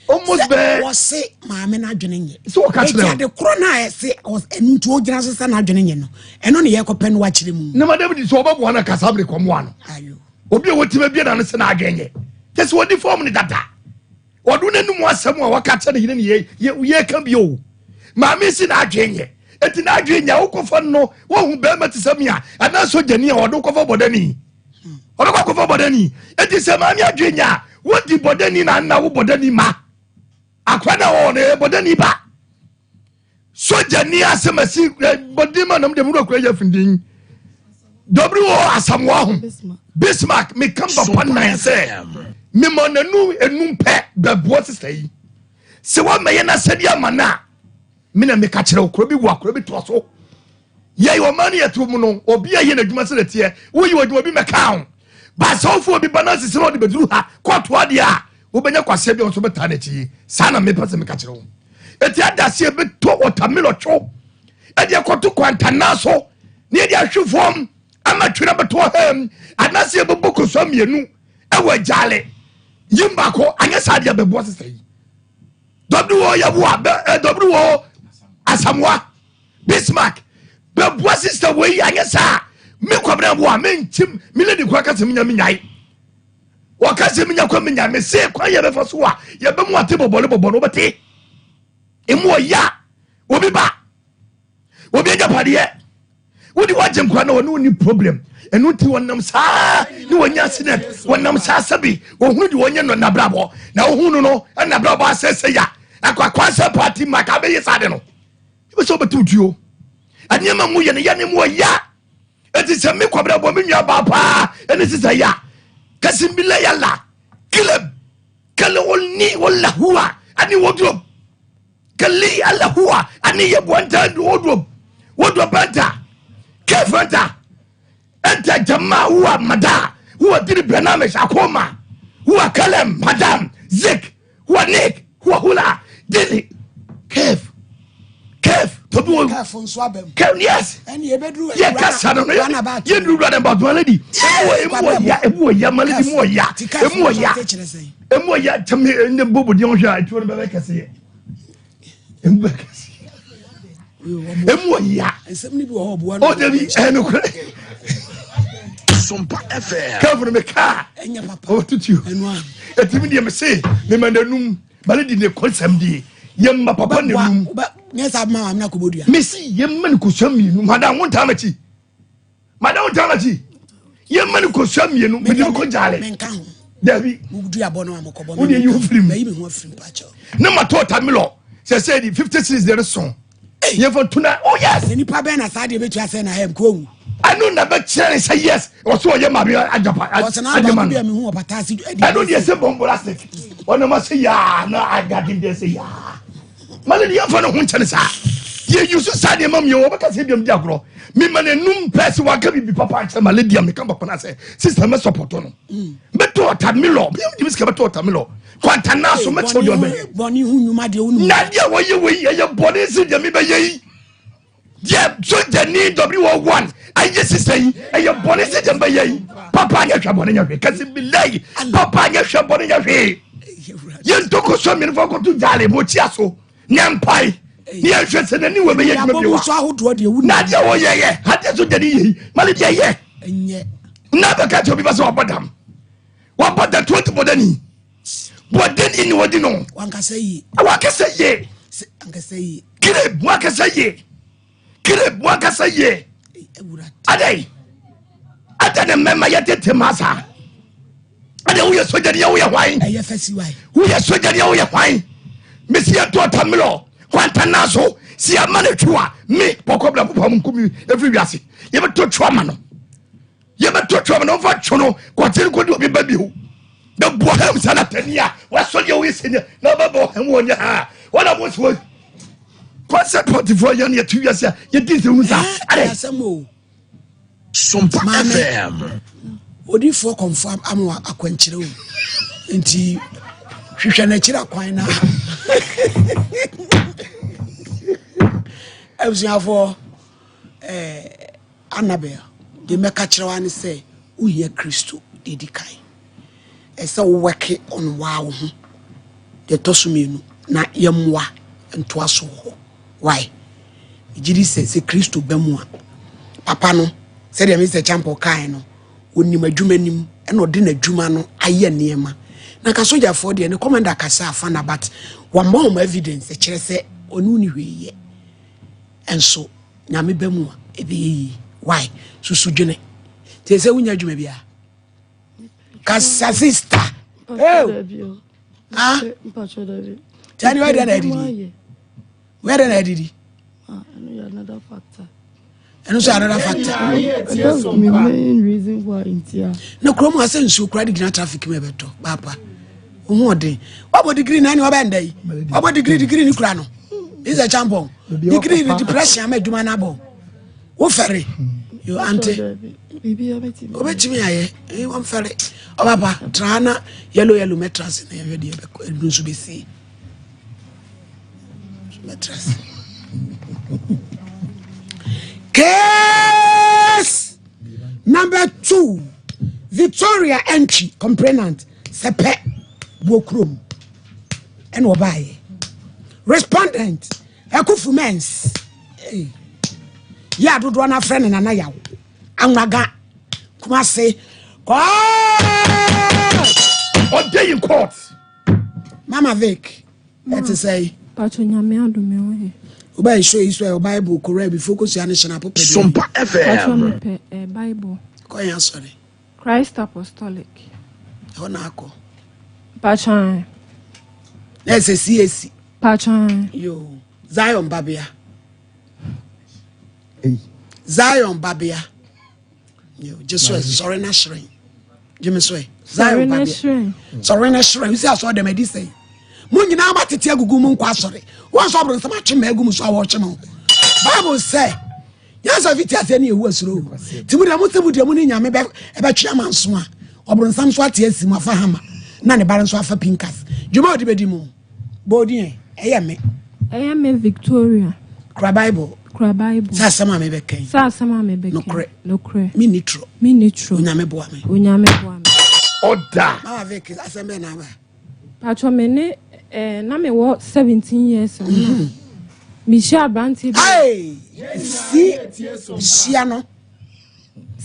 almost be was say maame na adwene nye so catch them the corona say was enuntu ogina so na adwene nye no eno ne ye kope no wa kire mu na madam di so obabu ana kasabre komo ano ayo obi e wotima bia na se na adwenye just what the form ni data odu nanum asem a waka ne hine ne ye ka bi o maame si na adwenye eti na adwenye wo kofo no wo hu be matisam ya ana so jani a odu kofo bodani odu kofo bodani eti se maame adwenye what di bodani na wo bodani ma akwana wo ne bodani ba soja ni asemasi bodima nam de muro kura ya findin w asamwa ho Bismarck me kamba pan say me monanu enum pe bebo sister se wa meye na sedi amana me na me ka kire okro bi wa okro bi to so ye yo mani eto mu no obi aye na dwuma se tie wo yi odwuma bi me ka ho ba so fu obi balance se no de beduru ha koto ade a wo benya kwase bi on so beta na chi sana me pese me ka kire wo eti adase be to watermelon cho e de koto kwanta na so ne de ahwefom ama twira beto hem anase be boko so mienu e wa jale yimba ko anya sadia be bo sesai w ya bo w asamwa Bismarck be bo sister we anya sa me kwabra bo amenchim me le di kwa kase menya menyai wakase menya kwa menya me se kwa ye be faso a ye be mu ate bobolo bete emu ya obi ba obi ajapade wodi wajem kwa na woni problem enu ti wonam saa ni wonya accident wonam saa sabi wo hu di wonya no nabrabo na wo hu no na nabrabo asese ya akwa sa party maka be yesade no ibe so betu duo anyema mu ye ne ya ne mu ya eti se me kwabra bo me nwa ba pa eni sisa ya kasimbila yalla kilab kala wolni walla huwa ani wodrob kali alla huwa ani yebwanta wodrob banta kefanta enta jamaa huwa mada huwa diri benamish akoma huwa kalem madam zik huwa nik huwa hula dili kef tobi kef nso abem kef yes eni ebedru ye kasa no ye dru run about malady emu ya malady mu ya emu ya tame ne bobo di on hwa atu no be kase emu ya ensem ni bi wo bo o debi enu Sompa FM. Cover me car. enya papa O tutu. enu a Etimi de me say me mandanum baladi ne konsam di. Yemma papa ne num. nyesa ma amna kobodua Me si yemma ne kosam mienu. Madam won tamachi. Yemma ne kosam mienu. Me de ko jale. menka ho Dabi. mudu abono amokobo Wo de you film. me yibe ho afrim pacho Ne matota milo. Say the 56 there son. Ye for tuna. Oh yes. nipa be na saade betu ase na hem ko wu I know never chance say yes. Or so ye ma be ajapa. wasana ba bi me hu opatasi I don't hear say bombolastic. One must say ya na I got him there say ya. Malady ya for no huncha sa. Ye use sade mam ye obaka say dem diagro. Me manenum person wa ka bi papa cha malady am ka papa na say sister me support no. Beto otamilo. Bi am diska beto otamilo. Kwanta na so me chodi obe. boni hu nyuma de unu Na dia wo ye ye body si de me be ye. Yeah, so the need W1. I just say, and your bonnet said, Papa, you shall bonnet your way. Because it be late. Papa, you shall bonnet your way. You took us some in Fogo to Dali, Mochiaso, Nampai. Near Chesson, and you will be a Nadia, oh, yeah, had to the Maladia, yeah. Never catch up with us or Badam. What but the 20 Bodani? What then in what you know? One can say, I can say, ye. I can say, Kirib, what can say, ye. Kirib, what can say, ye. Ade, I don't remember yet to Massa. I don't know what you're wine. We are swinging your wine. Monsieur Totamilo, Quantanaso, see a manitua, me, Pocobla, every yassi. You ever took Tramano. You ever took Tramano over Chono, what you could do with baby. The boy was an atenia. What's on your wish in the number and 1 year? What I was worth. What's that 44 years, 2 years? You did the Sompa FM. Odi for confirm amwa akwankyere o nti hwehwe na kyira kwan na for Annabel de meka kyerɛ wa ne sɛ uhia Kristo dedikai ɛsɛ wo work on wow ho de tosumenu na yemwa nto aso ho why igiri sɛ Kristo bamu a papa no sɛ de Mr. Champo kai no onim adwumanim e no de na adwuma no aye niema na ka soja for de ne commander kasa afana but one more evidence e kire se onu ni hweye enso nyame bamu a e be yi why susu dwene te se wunya adwuma bia kasa sister ah tani why dey na didi where dey na didi another factor. And also another factor. That's the main reason why India. No, Chrome has sent so credit traffic me beto, Papa. What about degree 9 or banday? What about degree in Crano? Is a champon. Degree in depression, I made you manabo. What ferry? You auntie. Obey me, I want ferry. Oh, Papa, Trana, yellow mattress in every day, and blue to be see. Mattress. Case number 2, Victoria entry complainant sepe wokrum and wabaye. Respondent ekufu mens. Ya do na friend na na yawo. Anwaga kuma say on day in court. Mama Vic, let us say Pacho nyame adome Oba show Israel Bible correct before focus your national purpose. Sompa FM. Pacho Bible. Koya sorry. Christ Apostolic. Ona ako. Pacho. Let's say CAC. Pacho. Yo. Zion Babia. Hey. Zion Babia. Yo, just sorry na shrine. Jimmy Sway. Zion Babia. Sorry na shrine. You see I saw them I say. Munyi na amatete agugu mu nkwa sori won so bro nsama twe magu mu so awo twe no Bible say yansa fiti aseni ewu asuro timudia mutemudia mu ni nyame be twe amanso a obro nsam so ate asi mu afa hama na ne bare so afa pinkas djuma odi bedi mu bodin eyeme Victoria kra Bible sa sama me be kan no kre mi nitro nyame boa me oda mama vek asembe na ba Pacho mene na me wo 17 years old. Mi share branti. Hey, see, Siano.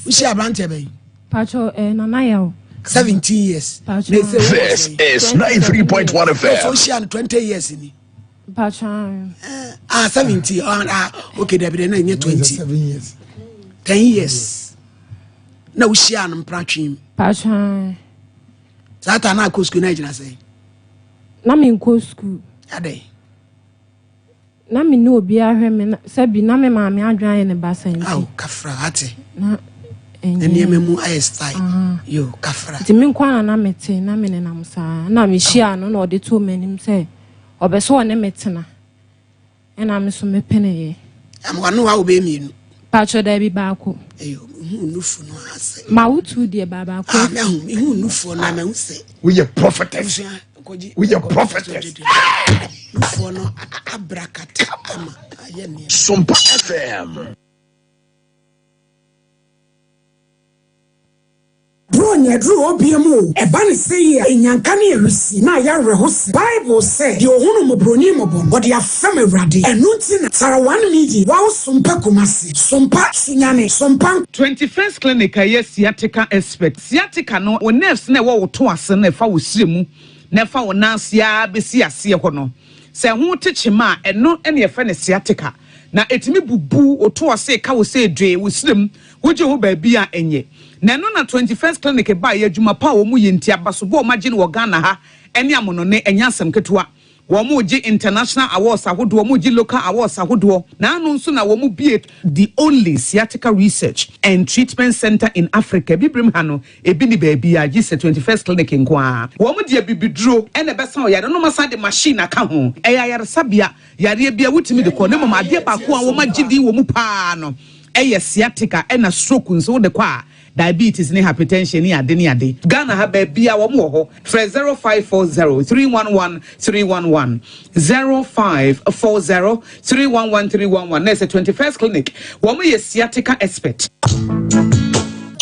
We share branti be. Pacho na ya 17 years. This is 93.1 FM. So she and 20 years in. Pacho. 70. Okay, there be na 20. 7 years. 10 years. Na we share am pratwim. Pacho. Zata na ko school na jina say. Na me go school. Ade. Na me no obi ahwe me se bi na me maame adwan ne basa nti. Ah, kafra ate. Na enye memu aye style. Yo, kafra. Ti me nkwa na mete na me ne nam sa. Na me hia no na ode to manim se obeso one metena. E na me so me peneye. Am wanu wa obe mienu. Pacho da bi baako. Eyo, nufu no ase. Ma wutu de baba ko. Ah, me hu nufu na me hu se. We are prophetess. We are prophetess. nufoɔ no abrakata ama ayɛ nneɛma. Sompa FM. Bro nyadru obiemu eba ne sei enyanka ne erisi na ya reho se Bible say the ohunu mo broni mo bon but ya fam awrade enu nti na Sara 1 media wa Sompa Kumasi Sompa Sunyane Sompa 21st clinic aye sciatica expert sciatica no o nerves na wo to ase na fa wo siremu na fa wo nansia besi ase ho no se ho techima eno ene ye fa ne sciatica na etimi bubu o to ase ka wo se dwe wo sirem wo je ho ba bia enye na no na 21st clinic ba ye adwuma pa wo mu yenti abaso bo magine wo Ghana ha ene amono ne enyasem ketewa wo mu gi international awards ahodo wo mu gi local awards ahodo na anu nso na wo mu bie the only sciatica research and treatment center in Africa bibrim ha no ebi ni ba bia gi 21st clinic nkoa wo mu dia bibidro ene besa o yare no masa de machine aka ho eyayare sabia yare bia wutimi de ko ne mama ade ba ko a wo magidi wo mu pa no eye sciatica ena stroke nso de kwa diabetes ni hypertension ni ade Ghana ha ba bia wo mo ho 0540311311 0540311311 na 21st clinic wo mo ye sciatica expert.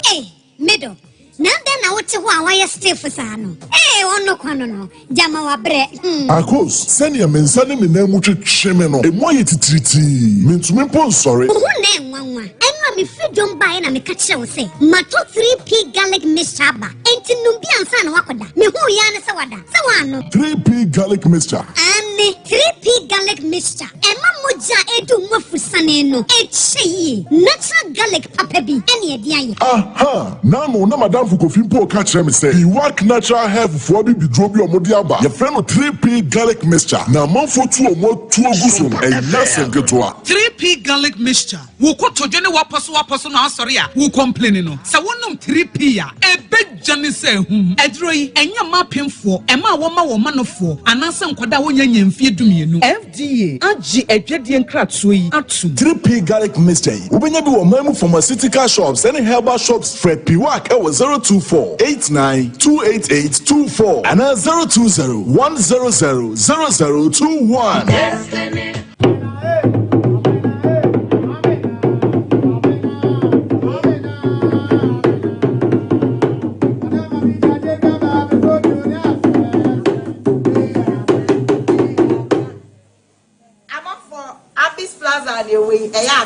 Hey middle nanda na wote ho awaya stiff sano ono kwano no jama wa bre Akos send your mensa ne menamu twetweme no emo ye titiriti mentumi pon sorry ho na enwanwa enwa me freedom buy na me ka kire wo say mato 3p garlic mixture ba enti numbi ansa na wakoda me hu ya ne se wada se wano 3p garlic mixture ane 3p garlic mixture ema moja edu mafusane no echi natural garlic papa bi ene edi aye aha na no na madam fu kofi mpo ka kire me say he work natural health for bi bidro bi omodi aba your friend 3p garlic mixture na manfo tu omo tu oguso no enya sengetoa 3p garlic mixture wo kotojo ne waposo na asori a wo complain no se wonum 3p a ebejane se hu edroyi enya mapemfo ema wo ma wo manofo anase nkoda wo nya nyamfie dumienu FDA agi adwade nkratso yi atu 3p garlic mixture ubenya bi wo mamu pharmaceutical shops and herbal shops Fred Piwak e 02489288824 and 02010000021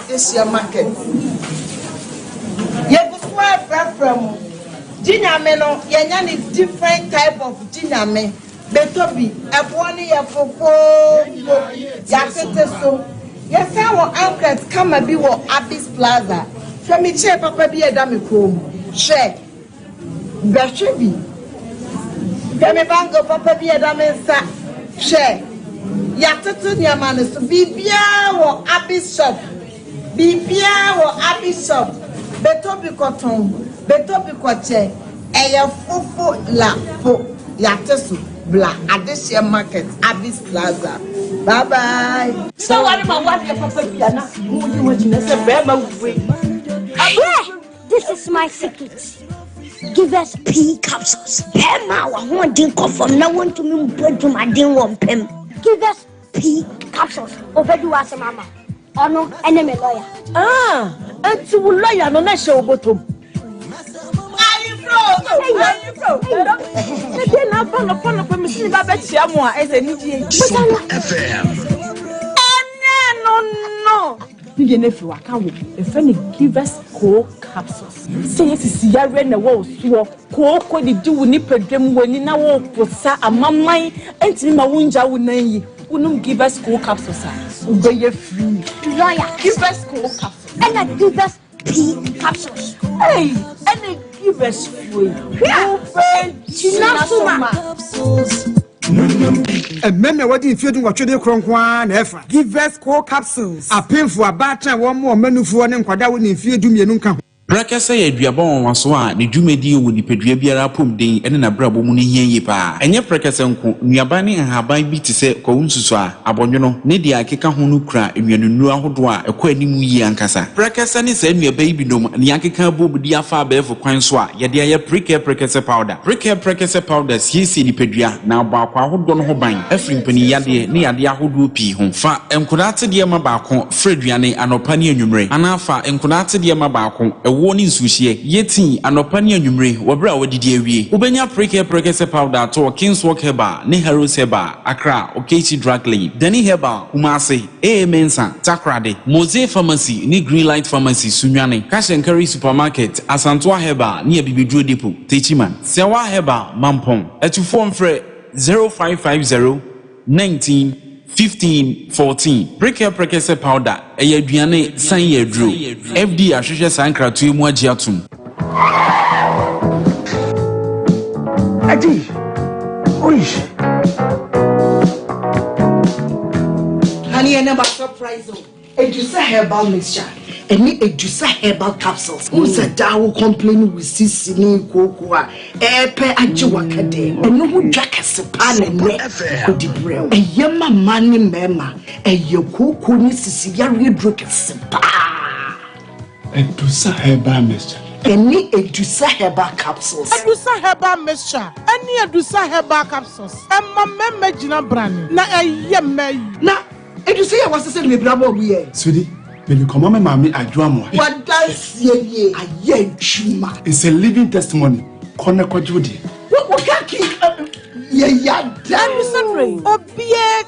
This year market. You go from Jinameno, Yanyan is different type of Jiname. Betobi, Ebony, Yafoko, Yaketeso. Yes, our uncles come and be what Abyss Plaza. From me, chair, Papa be a dummy comb. Share. Bashebi. Demibango, Papa be a dummy, share. Yatetu Yaman is to be Bia or Abyss shop. Bibia wo abishop betobi cotton betobi kwache eya fofo la po yatesu bla adesia market Abyss Plaza. Bye bye. So what about what your papa piana this is my secret. Give us P capsules. Pema wa ho din confirm na want to me bread my din one pem. Give us P capsules. Overdo as mama. Oh no, enemy lawyer. And to lawyer no na show bottom. Are you from? Then I found upon me see that Chiamwa as a Sompa FM. No. You nephew, I can't wait. If any give us cold capsules. Say yes, see ya ran the walls. Cold did you nip a dream when you now for sa a mamma and my wounds I would name you. Wouldn't give us cold capsules. Go ye free. Lawyer, give us cold capsules. And I give us P capsules. Hey, and they give us free. And remember what if you do what you do one ever. Give us core capsules. A painful a batter one more menu for an inquadawin if you do me nunca. Brakasa ye aduaba won so a ne dwumadi wo nipadua biara pomden ene na brabo mu ne hianye pa enye brakasa nko nuaba ne nhaban bi te se kwawunsusu a abonwono ne dia akeka ho no kura enwanunu ahodo a ekwa animu yi ankasa brakasa ne sa nuaba yi binom ne akeka bobudi afa abefo kwan so a ye de aye brakasa powder brakasa powder siesi nipadua na abakwa ahodo no ho ban afri mpani yade ne yade ahodo pi ho fa enkodate de ma baako freduane anopa ne anwumre anafa enkodate de ma baako woni nsuhie yeti anopa ne anwumre wobra wadidi awie ubenya brakasa powder to Kingswalk Herbal ne Harrow Herbal Accra Okechi Drug Lane Dani Herbal Kumase Mensa Takrade Mose Pharmacy ne Greenlight Pharmacy Sunwane Cash and Carry Supermarket Asantwa Herbal ne Bibidro Depot Techiman Sewa Herbal Mampong etufo mfre 0550 19 15-14 brakasa powder aduane san yedro FD ahwehwe sankratu mu agi atum Adi oish Honey, I never surprise you. Edusa herbal mixture. Any Edusa herbal capsules. Who said that will complain with sissy cocoa? Epe ajiwakade. And no jack a sepan and neck for the brew. A yama money mema. A yoko ni sissy drink a sepa. Edusa herbal mixture. Any Edusa herbal capsules. Edusa herbal mixture. Any Edusa herbal capsules. And my memejina brand. Na a yemme. Na. And you say I was saying me bravo we. Sweetie, maybe come on, mammy, I do more. What does ye? I ye chuma. It's a living testimony. Koneko Judy. What can't keep? Yeah, damn sorry. Oh, be I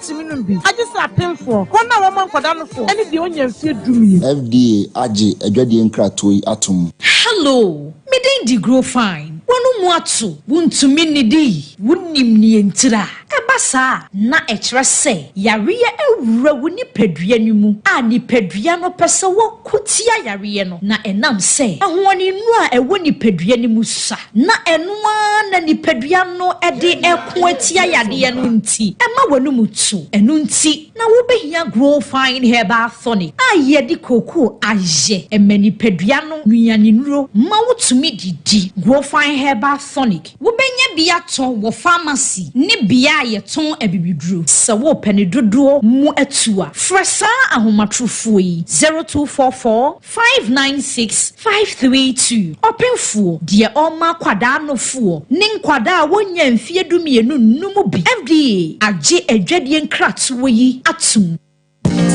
just attend for. One woman for down for. Any the onion feed to me. FDA, Aji, a Jadian Kratui Atom. Hello, me dey grow fine. Wonu muatu, wuntu minidi, wunim ni entira. Ebasa na echra se, yariye ewura woni pedua ni mu. A ni pedua no pese wo kutia yariye no. Na enam se, ahwoni nu a ewo ni pedua ni mu sa. Na enua na ni pedua no ede eko atia yade no nti. Ema wonu mutu, enu nti na wo behia grow fine herbal tonic. A ye di koko aje, emani pedua no nuani nuro, ma wotumi didi. Grow fine herbal tonic. Wo benya bia to wo pharmacy, ni bia ye ton ebibidru. Se wo pene dodo mu atua. Fresa ahomatrofo yi 0244 596 532. Openfo de oma kwada no fo. Nin kwada wonya mfie dumienu numu bi. FDA age adwadie nkrato yi atum.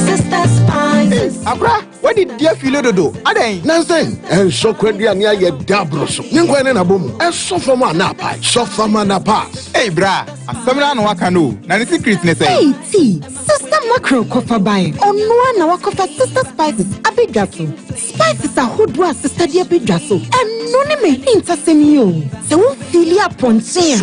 Sisters Spices. Abra, what did dear feel dodo? Aden. Nansen. And so kwedria nia ye dabroso. Ninkwa ne na bomu. E so fama na pa. So fama na pass. Hey bra, asamra no waka no. Na the secret ne say. Hey T, Sister Macro kofa buy. Onwa na wakofa Sister Spices abedwaso. Spices ahodwa Sister dia abedwaso. Eno ne me hinta semi o. Se wo fili aponten.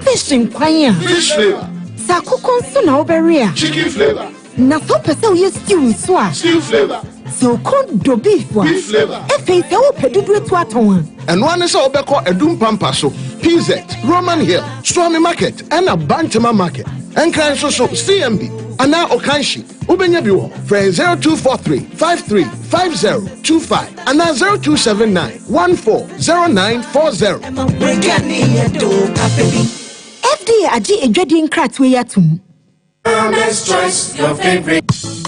Fish nkwanya. Fish flavor. Sa kukonso na oberia. Chicken flavor. Na so pese wo stew so a. Stew flavor. So do beef wa. Beef flavor. Efe se wo pedudu etu aton. And one is obeko edum pampaso. PZ, Roman Hill, Stormy Market, and a Bantama Market. And can so CMB. Ana Okanshi. Ubenya biwo. Friend 0243 53 5025. Ana 0279 140940. FDA aji edwadi nkratwe yatum. Mama's Choice, your favorite. See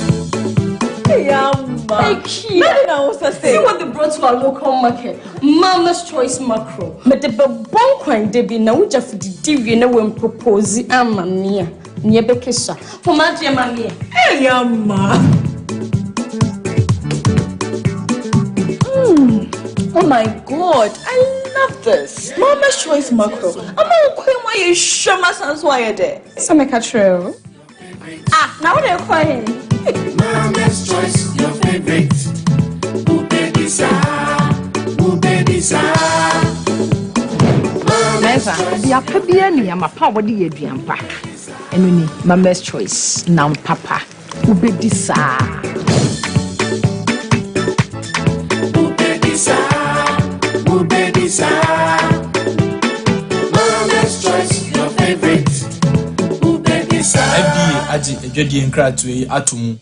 what they brought to our local market. Mama's Choice macro. But the bon coin debi na uja for the divi na when propose amania. Niebekesha. For my dear mammy. Hey, yamma. Oh my god, I love this. Mama's Choice macro. I'm not quite why you show my son's wire there. So make a trail. Now what are you calling? Mama's Choice, your favorite. Ubedisa. Mama, ya pabia ni ya mapa wadi ye duampa. Eno ni Mama's Choice na papa. Ubedisa. Mama's Choice, your favorite. FDA aji ejwadi nkratwe atomu.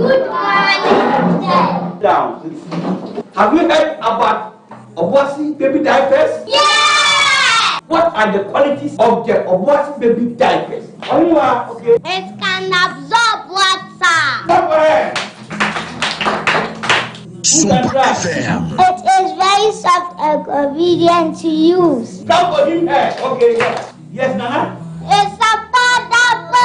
Good morning. Down. Have you heard about Obuasi baby diapers? Yeah! What are the qualities of the Obuasi baby diapers? Okay. It can absorb water. Somewhere. Sompa FM. It is very soft and convenient to use. Somebody here. Okay, yes. Yes, Nana? It's affordable.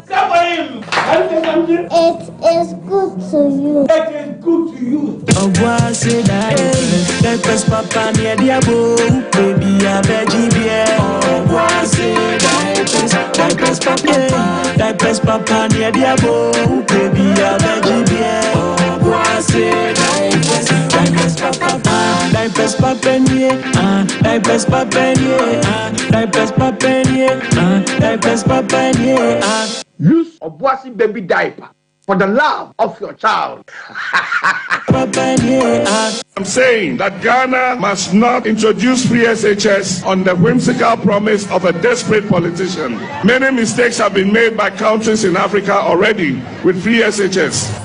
Somebody. It is good to use. It is good to use. Obuasi diapers, papa near diabo, baby a veggie beer. Obuasi diapers, papa near diabo, baby a veggie beer. Obuasi diapers, papa, diapers, papa near, diapers, papa near, diapers, papa near, diapers, papa near. Use Obuasi baby diaper for the love of your child. I'm saying that Ghana must not introduce free SHS on the whimsical promise of a desperate politician. Many mistakes have been made by countries in Africa already with free SHS.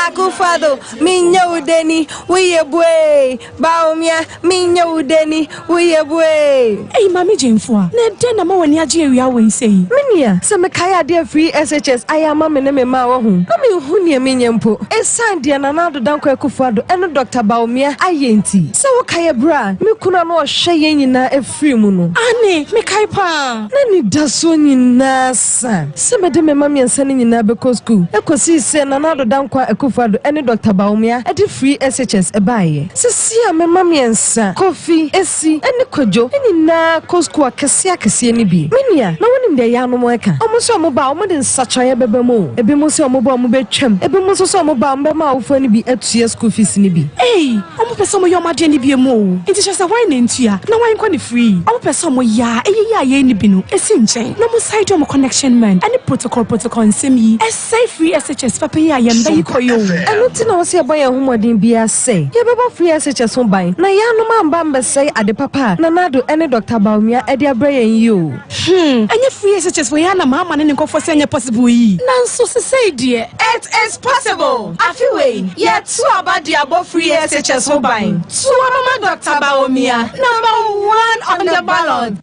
Akufado, minya udeni, we boy. Baumia, minya udeni, we boy. Hey, Mammy Jimfua, Ned na wani aji we say. Minia, some kaya dear free SHS, I am a name mawa home. I mean, hunia minyampo. A sandy and another danko Akufado and Dr. Baumia, ayenti. So kaya bra, me kuna no shayin na a free muno. Anne, me kaipa. Nani dasoni nasa. Some of them mammy and sending in Abaco school. Ecosi send another danko Akufado and Dr. Baumia at the free SHS a buy. Sisia, me mammy and sa, coffee, esi, and the kojo, and in na cosqua cassia cassiani be. Minia, no one in the yano moeka. Almost a mobile than such a bebemo. A bimoso mobile mobile, a bimoso mobile mama for any be at CS school fees in be. Hey, I'm a person your margin be a mo. It is just a wine in tia. No one can free. I'm a person ya, a ye binu, a sinche. No more side of connection man, and the protocol in semi. A safe free SHS for pay I am very coyo. I don't know say boy who modern be a say. Ya baba free SHS home buy. Na ya no man bamba say at the papa. Na na do any Dr. Baumia at their brain you. And your free SHS for yana mama and go for senior possible ye. Nanso say dear. It is possible. Afiwe. Yet two about the above free SHS home buy. Two mama Dr. Baumia. Number 1 on the ballot.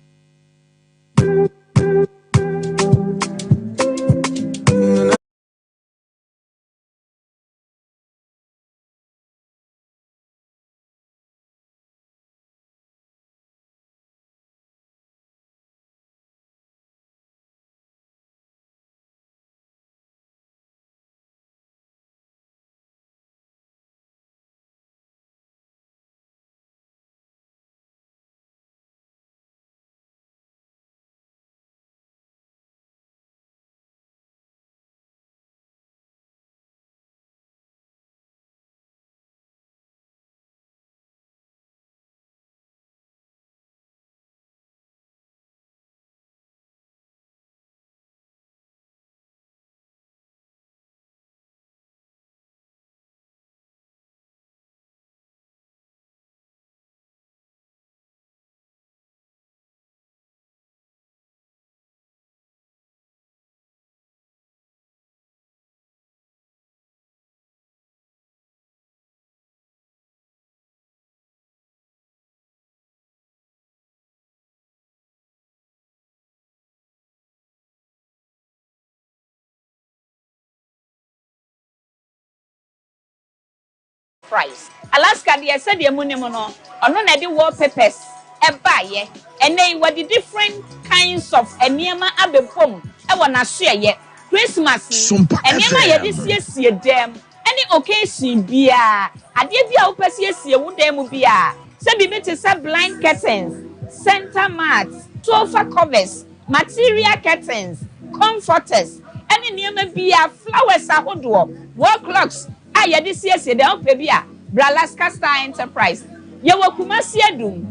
Price. Alaska they said the mono ono na the wallpapers e buy and then what the different kinds of enema abepom e wona so ye Christmas enema ye this year dem any occasion bia ade bia wo pese yesie wo dem bia se bi mete se blind curtains, center mats, sofa covers, material curtains, comforters any enema bia flowers ahodo wall clocks ya this year say dem pe bia Bralaska Star Enterprise ye wo Kumasi adum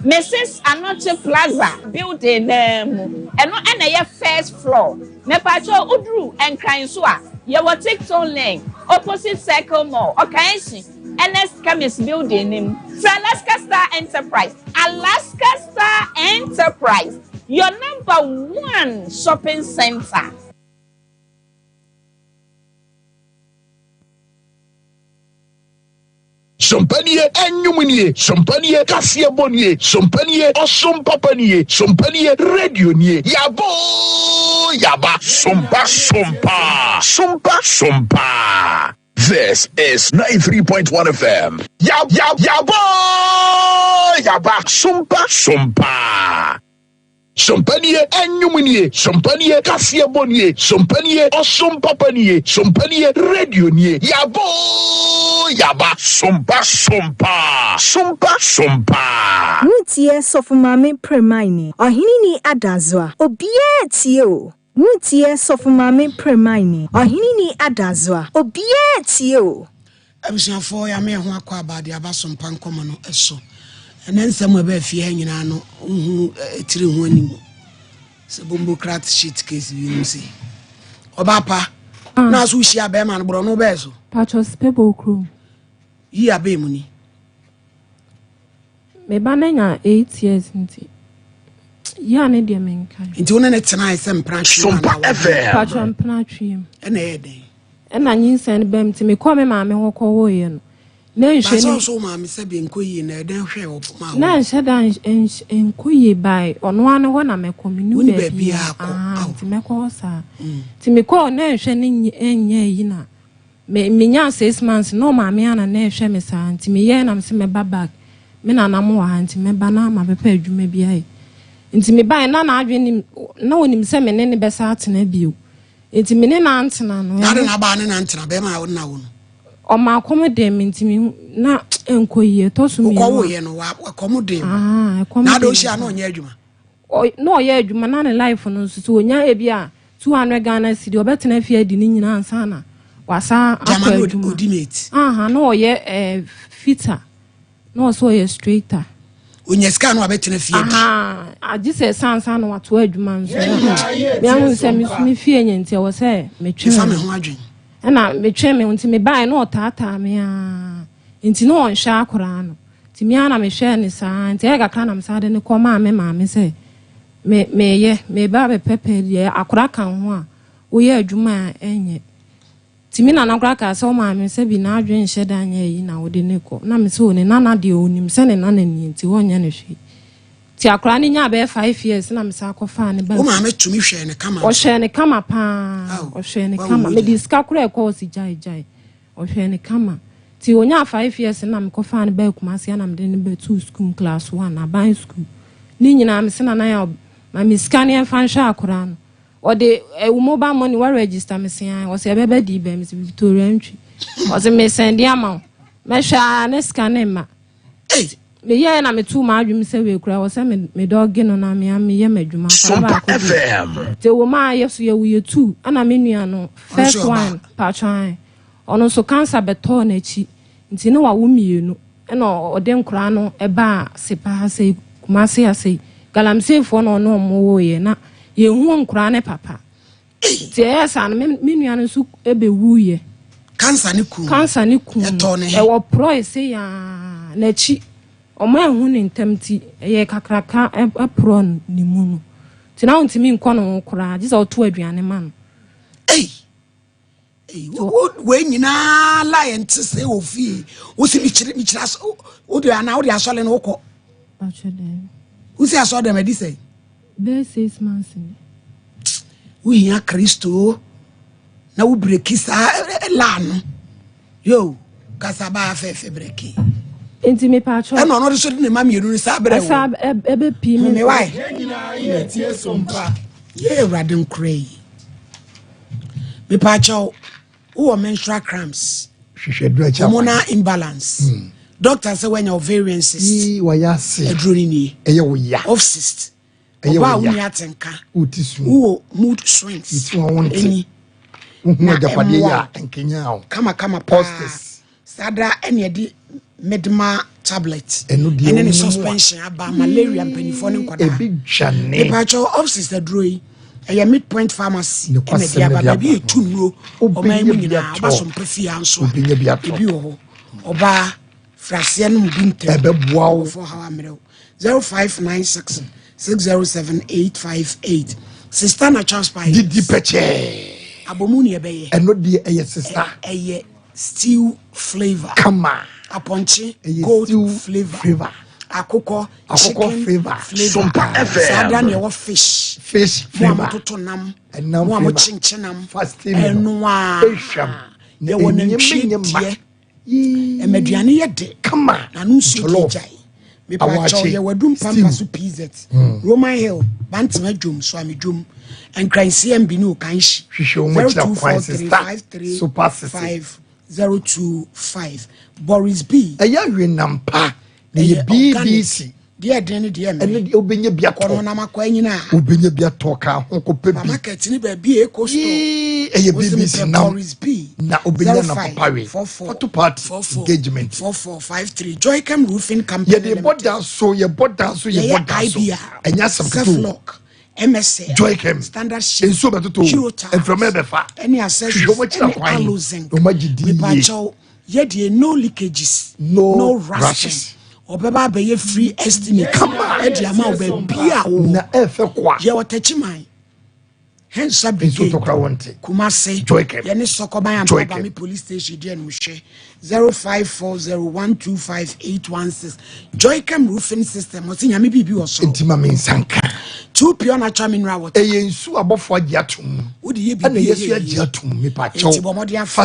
Mrs. Anoche Plaza building eno na ye first floor me pa cho udru enkran so a ye wo TikTok lane opposite Circle Mall Okanshi NS Chemist building nim Bralaska Star Enterprise Alaska Star Enterprise your number 1 shopping center. Sompanie enyumunie, sompanie kasie bonie, sompanie osompapanie, sompanie radio nie. Yabo yaba sompa sompa. Sompa sompa. This is 93.1 FM. Yabo yaba sompa sompa. Sompanie enyumunie, sompanie kasie bonie, sompanie osompapanie, sompanie radio nie. Yabo yaba sompa sompa. Sompa sompa. Mutie sofumame premaini. Ohini ni adazwa. Obie tio. Mutie sofumame premaini. Ohini ni adazwa. Obie tio. Abusuafo ya me ho akwa abade abasompa nkomo no eso. Ene nsem ebe fie nyina no hu etire hu anim. Se bombo crat sheet case bi nsi. Obapa na so hia be man bro no be so. Pachos pebo kru. Yi abe mu ni. Me ba na nya 8 years nti. Ya ne de menka. Nti wona ne tena ise mpranhwe. Sompa FM. Pachos mpranhwe. Ene eden. Ena nyinsa ne bem ti me ko me ma me ho ko wo ye no. Na nhwe ni so ma me se bi nkoyi na eden hwe wo ma. Na nhwe dan nkoyi bai ono ane ho na me ko me ni be ah ti me ko sa. Ti me ko na nhwe ni enye yi na. Me nya 6 months no ma me ana na nhwe me sa nti me ye na me se me ba back. Me na na mo wa nti me ba na ma be pa adwuma bi ai. Nti me bai na na adwe ni na wonim se me ne be sa atena bio. Nti me ne na antena no. Na ba ne na antena be ma wo na wo no. O ma accommodate me ntimi na enkoyie to so mi. Ko wo ye no wa accommodate. Na do hia na onye adwuma. O no ye adwuma na ne life no so onya e bia 200 Ghana cedi obetena fie adi ni nyina ansa na wasa akwa odimate. No ye fitter. No so ye straighter. Onye ska no abetena fie adi. Agise sansa na wato adwuma nso. Me anu se mi fie nyenti e wo se metwe. Fa me ho adwen. Na metwe me nti me bai na otata me nti no onhwe akora no nti me ana me hwe ne saa nti e gakra na me saa de ne koma me se me ba be pepe de akora kan ho a wo ye adwuma enye nti me na akora ka se o ma me se bi na adwen hye da anya yi na wo de ne ko na me se o ne nana de onim se ne nana ni nti wo nya ne hwe ti akora ni nya be 5 years na me sa akofa ne ba wo ma me tumi hwe ne kama o hwe ne kama pa o hwe ne kama me diska kura ko si jai o hwe ne kama ti onya 5 years na me kofa ne ba kumase na me de ne ba 2 school class 1 na ban school ni nyina me se na na ya ma me scan en fan sha akora no o de mobile money wa register me se an o se be di ba me se Victoria ntwi o se me send amount me hwa ne scan ma me ye na me tu ma adwum se we kura wo se me dog no na me ye madwuma Sompa FM. Te wo ma ye so ye we tu ana me nua no first one pa twan ono so cancer beto na chi nti ne wa wo mienu e no ode nkura no e ba se pa se kuma se ase galamse fo no no mo wo ye na ye hu nkura ne papa te esa no me nua no su e be wu ye cancer ne ku e wo pro se ya na chi Oma hu ni ntamti ye kakraka apron ni munu ti na untimi nkɔ no kora gisa oto aduane ma no we nyina lion tse wo fi wo si mi chira wo de ana wo de asole no wokɔ wo si asole dem edi sei be 6 months ni wo hia Kristo na wo breki sa la no yo kasaba fefe breki enti me pacho e no no so de ma mienu ni sa bere wo ebe pi me why ye tie sompa ye radin cray me pacho wo menstrual cramps hormonal imbalance doctor say when your ovarian cyst wa ya se edroni ni eye wo ya of cyst oba wo ni atenka wo mood swings itu won ti wo japade ya enkenya o kama postis sadra ene di medma tablet and then suspension about malaria penifo ne nkoda e big jane e pacho office the droy e midpoint pharmacy e dia baba bi etunro o man mu nyina abaso mpafia nso e bi wo oba frase no mbinte e beboa wo for how amero 0596 607858 sister na transpire didi peche abomuni e beye eno de eye sister eye stew flavor kama aponchi gold flavor akoko chicken flavor Sompa FM sada ne wo fish flavor toto nam enam mo chinchinam fasting enwa ye wona ntwie emeduane ye de kama na no su kijai me pa cho ye wadum pampa so pz Roman Hill bantima dwom so amedwom and cry CMB no kan shi hwehwe mo kira kwan sister super 5025 Boris B eya hwe nampa the BBC dia den dia me ene obenya bia kono na makwa nyina obenya bia toka ho ko pebi market ni ba bi eco store eya BBC now Boris B na obenya na papa we photo party engagement 4453 Joycam Roofing Company ye the border so enya some MSC Joycam standard sheet enso betoto from ebefa any accessories any alozing ye the no leakages no rusting obeba be ye free estimate e di ama obia na efe kwa ye watachiman hence brigade Kumase Joycam ye ne sokoban am police station dia no hwe 0540125816 Joycam roofing system o tinya me bibi wo so intima mensanka 2 pure natural mineral water yensu abofo agiatum wodi ye bibi yesu agiatum me pa cho fa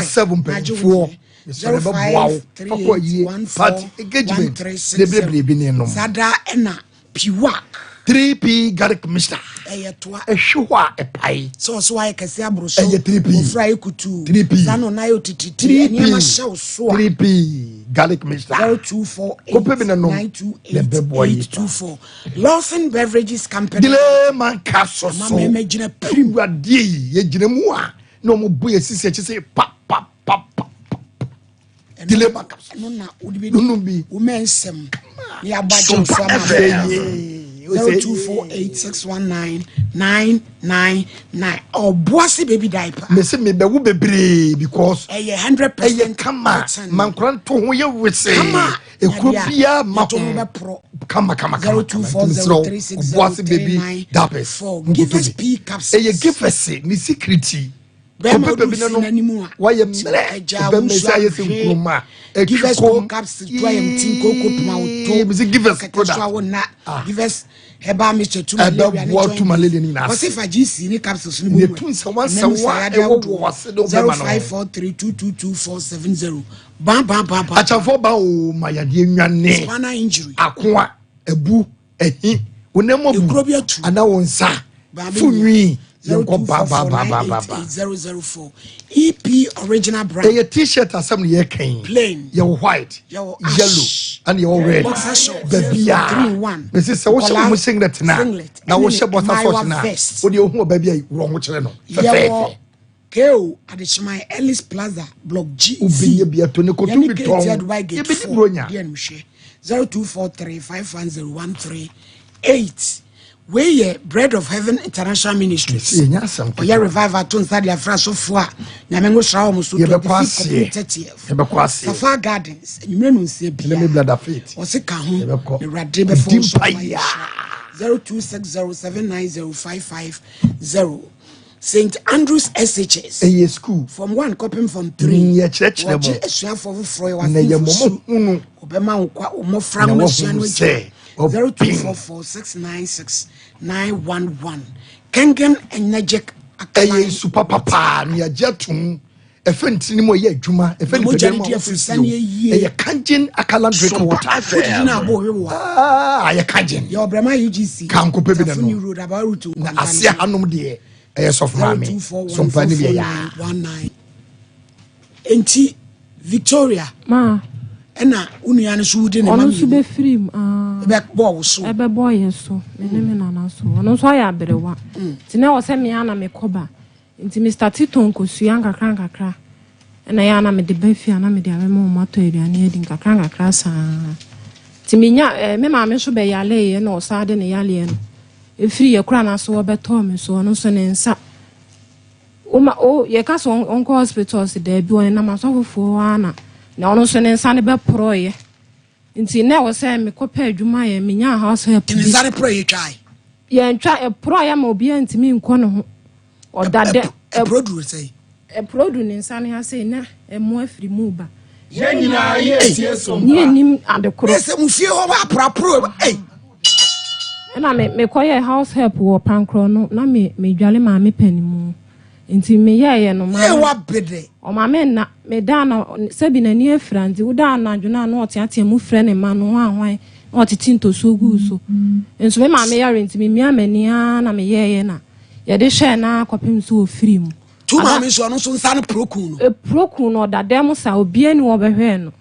7 pemfo 053814 engagement lebleble ne no sada ena piwa 3p garlic mixture eyetoa ehwa epai so wa ekase abroso 3p ofra ekutu 3p sano na yo tititi eniama show so 3p garlic mixture 0248 Lawson Beverages Company dile man kaso so mama gina prim wadie ye gina mu a no mo bu yesisi ekise pa dile man kaso no na odibi umensem ni abajo so ama 0248619999 Obuasi baby diaper. Me say me be wo bebre because 100% kama mankran to ho ye wese ekropia maho kama 0240360399 baby diapers give us P caps e give us ni security bema do sinanimu why am bema say yes nkroma give us caps to am tinko kopma auto give us product give us Herbal Mr. Malaria ni na what's if I GC ni capsules ni mu 0543222470 bam achafo ba o mayade nwane spinal injury akoa ebu ehi onemo bu ana wonsa funwi Yonko ba 004 EP original brand. A t-shirt asem ye kan. Plain. Your white. Your yellow. And your red. Boxer shorts. Baby ya. 3-in-1. Me say wo se mo singlet na. Na wo she boxer shorts na. Wo de ohun baby ayi wrong kire no. Fefe. KO Adeshima Ellis Plaza Block G. Ubenye bia to ne kotu bi ton. E be di bronya. 0243510138. We ye Bread of Heaven International Ministries. Oya revival to inside the Afraso Fua. Nyamengo Shao Musu 30th. Safa Gardens. Enyumre no nsie bia. Let me blood of faith. Osika ho. Ne rade be for 0260790550. St. Andrews SHS. A school. From 1 copying from 3. Church level. Esua for Froy was. Obema nkwa omofra mo sua no 0244696911 Kengen Energetic Akala super papa ni ajetum efenti ni mo ye adwuma efenti be mo ye kangen akala drink water ya kangen your brema UGC kan ko pebi no na asia hanom de soft mami Sompa ni bia ya 19 enti Victoria ma ena unua no so de ne mami ono so be free be bo so e be boy so me na na so ono so ya berewa ti na wo se me ana me koba nti Mr. Tito nkosua nkakra ena ya na me de ba fi ana me de awemo mato aduane edi nkakra sa ti menya me ma me so be yale ye na o sa de ne yale no e free ye kura na so wo beto me so ono so ne nsa o ye ka so onko hospitals de bi won na ma so fofo ana na ono so ne nsa ne be proye nti na wo say me kopa adwuma ye menya house help ni nsa ne proye twai ye ntwa e proye ma obi antimi nko no ho odade produce say e produce ne nsa ne ha say na e mo afiri mu ba Yenina yes some. Nim and the cross. Yes, Monsieur Pro. Na me koye house help wo pankro no na me dwale ma me panimu. Nti me ye no ma. E wa bede. O ma me na me da na sebi na ni afra nti wo da na dwuna na otiatia mu frɛ ne ma no hwan otiti ntoso gu so. Nso me ma me yare nti me mia mani a na me ye na. Ye de hwe na kopim so ofiri mu. Tu ma me so no so nsan prokun no. E prokun no da dem sa obi ani wo behwe no.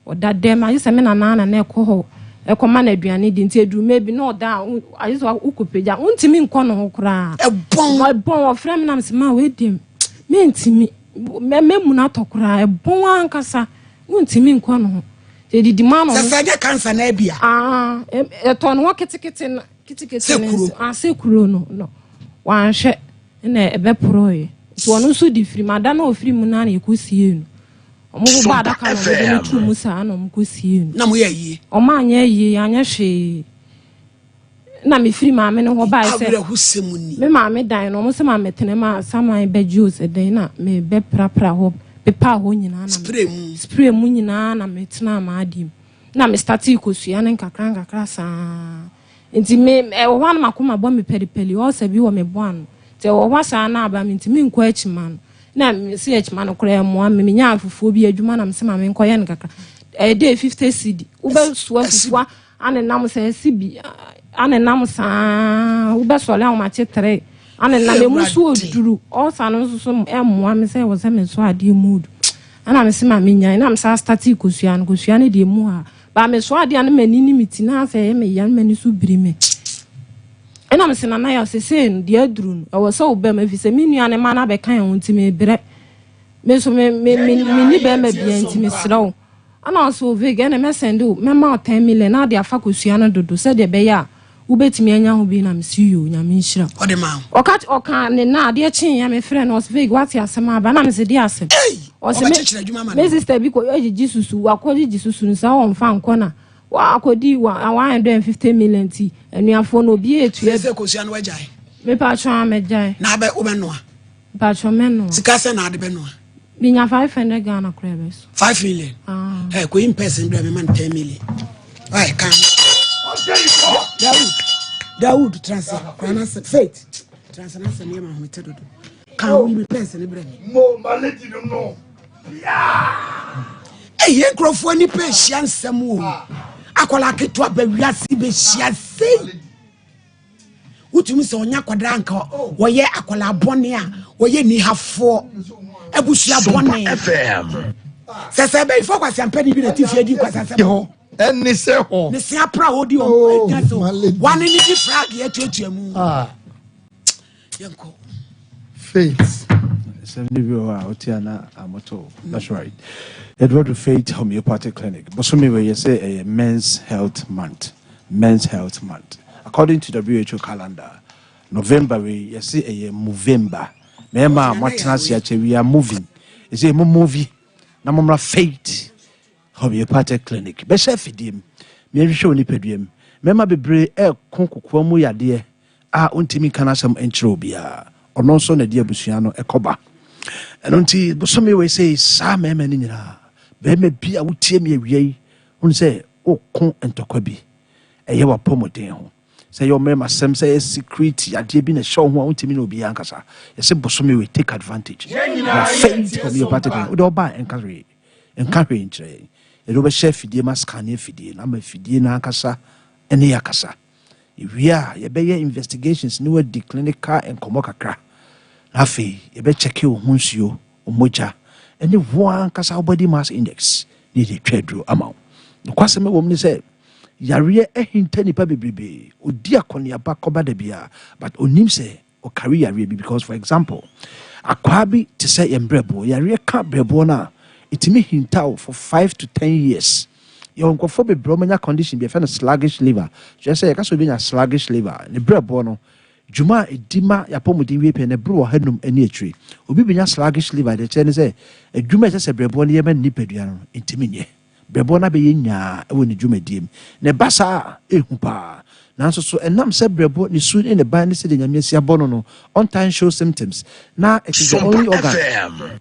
O da dem ayi se me na na na ekoho. Ekoma na aduane di nti eduru mebi na oda ayiso ukopeja untimi nko no kura ebon ofra me na me ma we dem me ntimi me mu na tokura ebon ankasa untimi nko no te di ma no se cancer na bia eto no kitikiti sekuro no wan hwe na ebe proye so no so di firi mada na ofiri mu na ekosie no omo ba da ka no de tu musa na omo kosie na mo ye yi o ma anya yi anya hwe na me firi ma me no ho ba se me ma me dan no mo se ma metene ma saman be juice den na me be prapra ho pepa ho nyina na spray mu nyina na metena ma adim na me start ikosua na nkakra sa enti me ho na makoma bo me peripeli o se bi wo me bo an te wo wa sa na aba me enti me nko achiman na me se achiman no kra mo am me nya afufuo bi adwuma na me se ma me nko ye nkakra day 50 cedi ube suwa fufuwa ane nam se sibi ane nam sa ube sole a ma che 3 ane na me musu oduru o sa no so emmoa me se wo se me so ade mood ana me se ma me nya na me sa start ikosua ne de mu ha ba me so ade ane mani ni miti na se me yan mani so biri me ena me se na na ya se de aduru no wo se obe ma fi se me nua ne ma na be kan ho nti me bre me so me ni be ma bia nti me srawo ana so vega na me send o me ma 10 million na de afa kosua no dodo se de be ya wo betimi anya ho bi na me see you nya me nhira o de ma oka ne na de chin ya me frɛ no os vega what ya sema ba na me se de asem o se me sister bi ko ejiji susu wa ko ejiji susu nsa o mfa nko na wa akodi wa 150 million ti anuafo no bi etu se kosua no wajai me pa twa me jai na be o be no pa twa me no sika se na de be no Minya 500 Ghana crabs. 5 million. Hey, ko in person bra me man 10 million. Why can? Dawood transfer. Faith. Transfer na se me ma ho tedodo. Can we be person bra me? Mo malady no. Yeah. Hey, ye crofo ni pe hia nsem wo. Akola keto abawiase be hia sei. Utumi se onya kwadra nka wo ye akola bone a wo ye ni hafo. Ebusia bone FM sese be ifo kwasi ampani bi na tifie di kwasa sese ho eni se ho ne se apra odi o gaso one ni di frag ye tuatuamu yanko faith Assembly viewer Otiana Amoto. That's right. Edward Faith Homeopathic Clinic. Bosumi where you say a men's health month. Men's health month. According to WHO calendar, November we say a Movember. Mema Martinasi we are moving. It's a movie. Namamra Faith Homeopathic Clinic. Besha fidim. Me show ni pediem. Mema bebre konkokwamu yade a untimi kanasam entrobia. Ono so na dia busuano ekoba. Eno nti bosome we say sa mema ni nyina. Be me bia wotie me awie. Hun say okon entokwa bi. Eye wa pomoden ho. Say your mema sem say secret yade bi na show ho untimi na obi ankasa. Ye say bosome we take advantage. Faith homeopathic. We do ba encourage ntre. E do be chef fidie ma scan fidie na ma fidie na ankasa ene yakasa. We are ye be investigations ni we di clinical and komokakra. Afi ye be check you hunsuo omoja ene wo ankasa body mass index ni de twedro amount. No kwase me wo mni say yare ehinta nipa bebrebe odi akone aba koba da bia but onim say o carry yare bi because for example akwabi to say embrebo yare ka brebo na itimi hinta for 5 to 10 years. Your uncofo be bromania condition be a sluggish liver. Just say, I can be a sluggish liver. The bread bono, Juma, Dima, Yapomudi, and a brew henum any tree. Ubi be a sluggish liver. The chain say, a Juma just a brebonia man nipedian, intimine. Brebona be in ya, when the Juma dim. Nebasa, ehupa. nanso so enam se brebo ni su in the band se de nyame sia bono no on time show symptoms na it is the only organ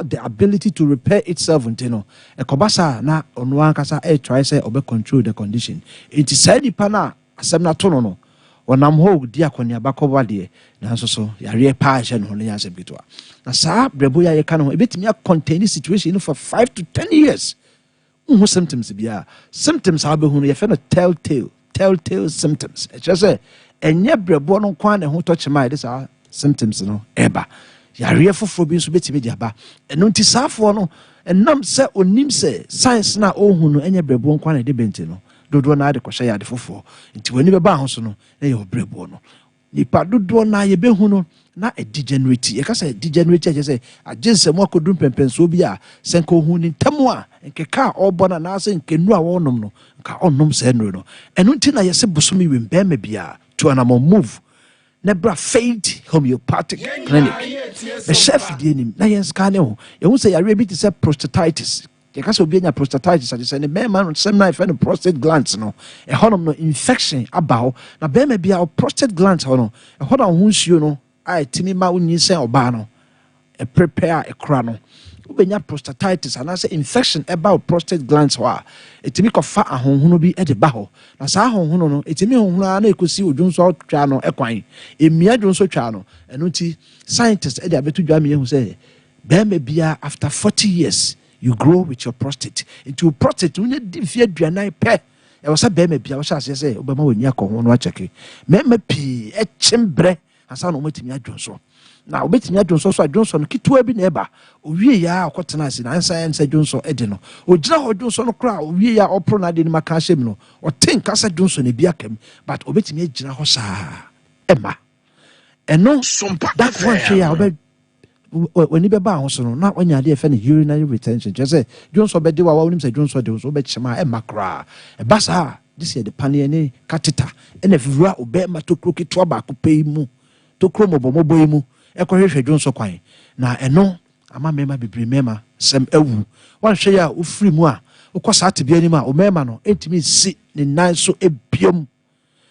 the ability to repair itself until no ekobasa na ono ankasa try say obe control the condition it is say nipa na asem na to no onam ho di akonia bakoba de nanso so yare pa je no no yasem bitwa na sa brebo ya ye ka no ebetimi a contain situation for 5 to 10 years symptoms bia symptoms ha be hu ye fe no telltale symptoms just say enye brebo no kwa na ho to chema this are symptoms no eba yare foforo bi so betimi di aba eno nti saafo no enam se onim se science na ohun no enye brebo kwa na de benti no dodo na ade kwhye ya de foforo nti wani be ba ho so no na ye brebo no nipa dodo na ye be hu no na a degenerate ye ka say degenerate je say agense mo akodum pempenso bi a senko hu ni ntamu a nkeka obona na ase nkenu a wonom no nka onnom se no eno nti na ye se bosomi we mbema bia to anamo move nebra faith homeopathic clinic the chef di enim na yen scan ho ye hu say yare bi ti say prostatitis ye ka say obi anya prostatitis ade say ne bema no sem na ife no prostate glands no e honom no infection about na bema bia prostate glands ho no e hoda ho nsuo no ai timi ma unyi sen oba no e prepare e kra no ubenya prostatitis and say infection about prostate glands ho a etimi kofa ahonhono bi e de ba ho na sa ahonhono no etimi honhono na ekosi odwunso twa no ekwan emia dwunso twa no eno nti scientists e de abetu dwa me hu say bema bia after 40 years you grow with your prostate into prostate unye divie aduanan pe e wo sa bema bia wo sha say obema wani akọ ho no acheke mema pi e chimbre asa no metimi adwonso na obetimi adwonso so adwonso no kitwa bi na eba owie ya akotena ase na ansa adwonso ede no ogira adwonso no kra owie ya opro na de ni maka hyem no otin kasa adwonso na bi akam but obetimi agira ho saa ema eno that one hwe ya obe wani be ba ho so no na onya de efe na urinary retention just say adwonso be de wa wonim say adwonso de so be chema ema kra e basa this year the panie ne catheter ena fura obe ma to kroki to ba ko pei mu to kromo bomobo mu e ko hwehwe dwonso kwan na eno ama mema bebre mema sem awu wan hwe ya ofiri mu a ukosa atebia ni ma o mema no entimi si ne nan so ebiom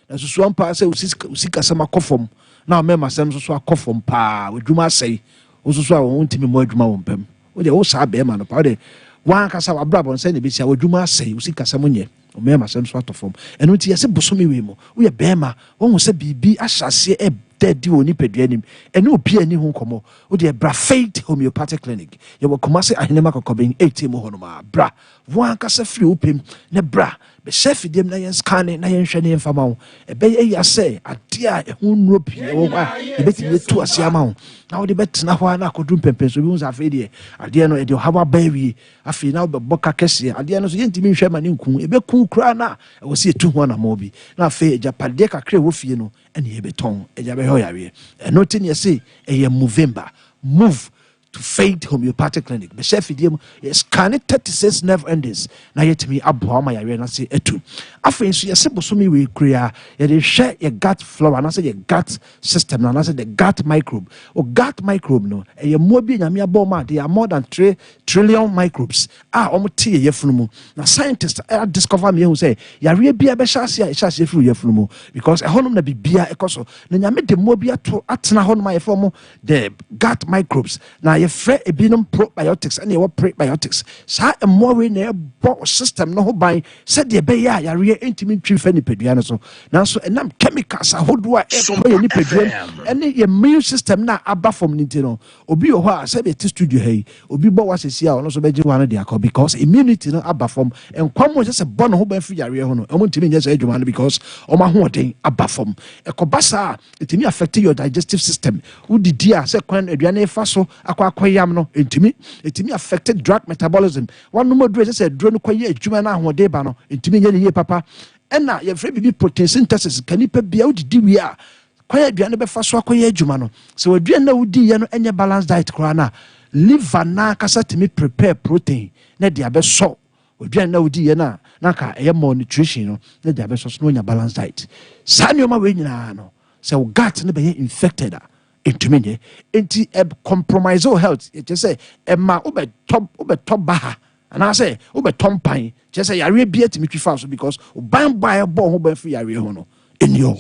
na susu ampa se usika sama kofom na o mema sem so akofom pa odwuma sei osusu a won ntimi mo adwuma won pam o de o sa be ma no pa o de wan kasa wa brabon se ne bi sia odwuma sei usika sama nye o mema sem so atofom eno nti yese bosomi we mu wo ye bema won se bibi ahyase e dead oni peduanim ene obi ani ho komo wo de bra faith homeopathic clinic ye wo komase ahenema kokobin 18 mo hono ma bra wan kasa free opem ne bra be chef dem na yen scan na yen hwe ne mfama wo e be ye ase ade a ho nro pie wo ba e be ti tu ase ama wo na wo de betena ho na akodum pempenso bi unsa afi de ade no e de haba bawi afi na wo be boka kese ade no so yentimi hwe ma ne nku e be ku kura na wo se etu ho na mo bi na afi japade kakre wo fie no ene ye beton e ja be ho yawe e no tin ye say e Movember move to faith homeopathic clinic be chef idiem scan 36 nerve endings na yet me abo ma yawe na say etu afen so yese bosomi we kria ye de hwe ye gut flora na say ye gut system na say the gut microbe o gut microbe no ye mo bi nyame abo ma they are more than 3 trillion microbes omote ye yefunu na scientists discover me who say yare bia be hyase a hyase fru yefunu because e honum na bibia ekoso na nyame de mo bi ato atena honum a yefo mo the gut microbes na ye frɛ ebinum probiotics and ye prebiotics sa more we na bo system no ho ban said de be ya yare entimi twi fa ni pedua no so na so enam chemicals ahodo a e ni pedua ene ye immune system na aba from ni no obi ho a said be studio hey obi bo wa sesi a ono so beje wa no de akọ because immunity no aba from enkwamo se bo no ho ban fi yare ho no omo ntimi nya se adwuma no because omo ahoden aba from ekobasa etimi affect your digestive system udidi a se kwan aduane fa so akoyam no etimi affected drug metabolism one no modre say drug no kwaye adwuma na ahode ba no etimi nya ne papa ena ye frɛ bibi protein synthesis kanipa bia udidi wi a kwaye aduane be fa so akoye adwuma no so aduane na udi ye no enye balance diet kora na liver na kasa timi prepare protein na dia be so aduane na udi ye na ka eye malnutrition no na dia be so no nya balance diet sa ne o ma we nyina no say o gut ne be infected intumenye enti compromise your health it just say ma ube top baha and I say ube tompan just say yare bia timi twifa so because ban bo ho ban free yare ho no in your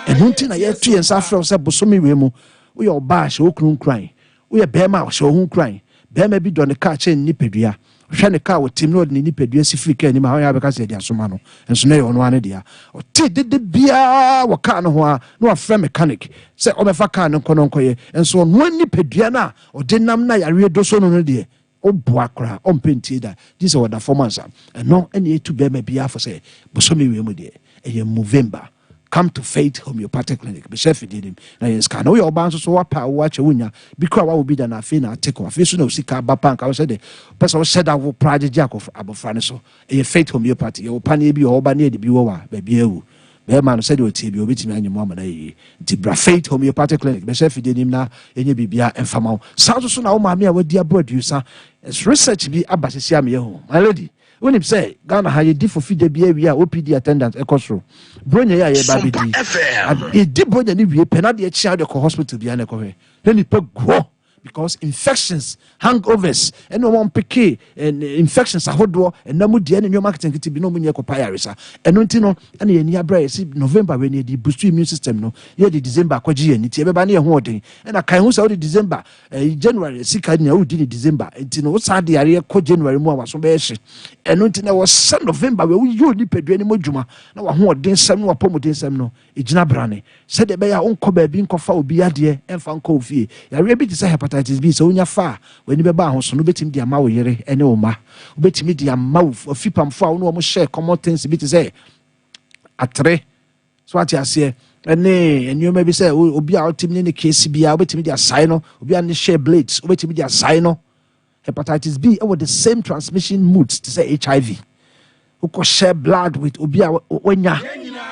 and one thing I hear 2 years after say bosomi we mu we your bash o krun kran we bema so ho kran bema bi do ne ka che nipadua hwe ne ka wo tim no ne nipadua sifiri ka ni ma ho ya be ka se dia soma no enso na ye ono ane dia o ti de bia wo ka no ho a no afra mechanic se o be fa ka no kono nkoye enso no nipadua na o de nam na yare do so no de o boakra o mpenti da this is the performance and no any to bema bia for say bosomi we mu de e November. Come to Faith Homeopathic Clinic. Be chef did him. Now you can know your bands so what power watch wunya because what will be done afin na take off. Face no sika bapank. I said the person said that will project jack of abofrane so. E Faith Homeopathy. You pan be or near the biwa baby ewu. Be man said you TB obetimi anyi mo amana yi. Ti bra Faith Homeopathic Clinic. Be chef did him na enye bibia enfama. Sound so na wo ma me a wadi producer. It's research bi abasisi am ye ho. My lady when him say Ghana ha ye di for feed be we OPD attendant ekosro bronya ya ye ba be di e di bronya ni we penade e chia de hospital bia na ko he ni pe go because infections hangovers and no one picky and infections ahodo and namu die ne marketing kiti bi no munye ko payaresa eno ntino ene ye ni abra ye November we ne di boost immune system no ye di December kwaji ye ni ti e be ba ne ye ho odin na kan hu sa o di December January sika ni o di December ntino o sa de yare ko January mu awaso be hye eno ntino wo sa November we yo ni pedua ni modwuma na wa ho odin sam no apomodin sam no e gina brane se de be ya onko ba bi nkofa obi ade emfa nko ofie yare bi ti se hepatitis B so unya fa when be ba ho so no betimi dia ma wo yere ene o ma obetimi dia ma wo afipam fo a wo no mo share common things bi ti say atre so ati ase ene enyo bi say obi a otimi ne case bia obetimi dia sai no obi a ne share blades obetimi dia sai no hepatitis B with the same transmission modes to say HIV who could share blood with obi a onya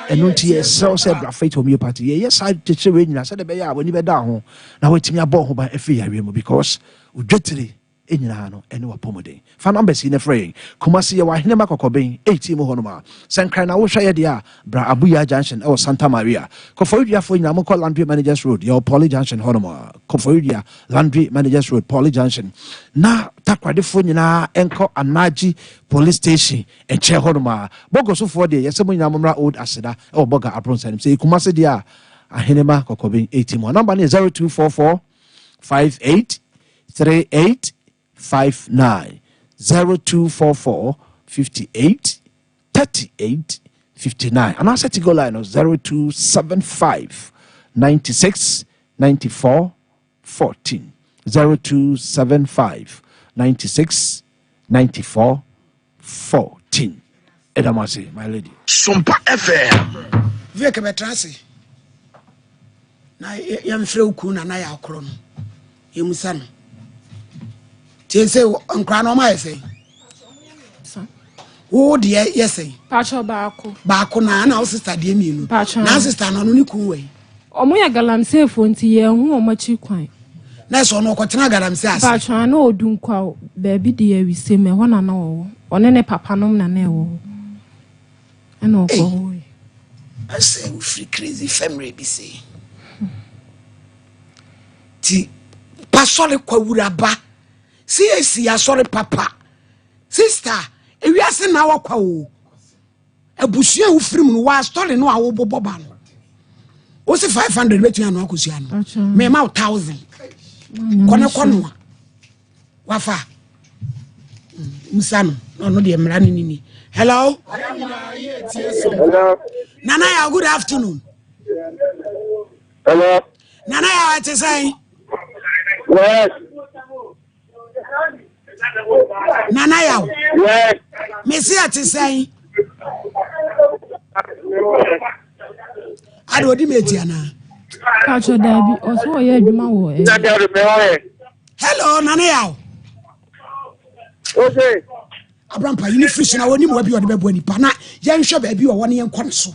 eno nti ye so say bra Faith Homeopathy yes I teach we nyina say de be ya woni be da ho na wetimi abo ho ba efe yawe mu because udwetire enyina no ene wapomoden fa numbers in fraying kumasi ye wa hene makokoben 18 mo hono ma sankran na wo hwa ye dia bra Abuya Junction e Santa Maria kofoydia fo nyina mo call Landry Managers Road your Poly Junction hono ma kofoydia Landry Managers Road Poly Junction na takwade fo nyina enko Anaji Police Station enche hono ma bogoso fo de ye se mo nyina mo mra old aseda e boga apron sanim say kumasi dia ahene makokoben 18 mo number is 0244 58 38 59 0244 58 38 59 and our set go line is 0275 96 94 14 0275 96 94 14 Edamasi my lady Sompa FM Veke betrasi na yamfre uku na ya akro no yemusa no Tese nkra no ma yese. Wo de yese. Pacho baako na o sister de mienu. Na sister no ni ku we. Omo ya galamse fo nti ye hu omo chi kwan. Na so no kwotena galamse ase. Pacho na odun kwa ba bi de ya wise me ho na wo. One ne papa nom na na wo. Eno ko. I say we free crazy family be say. Ti pasole kwa wuraba. See ya sorry papa sister ewiase na wakwa o abusua wo firim no wa story no a wo boboba no o se 500 betu ya no akosua no me ma 1000 kono wafa musano no de mra ni hello nana ya good afternoon hello nana ya what say yes Nana yaw. Yes. Messi ati say. Ado di meti ana. Pacho dabi oso ye adwuma wo e. Hello Nana yaw. Okay. Abrampa yini fish na woni mo bi ode bebo nipa na ye nhwe ba bi wo woni ye nkon so.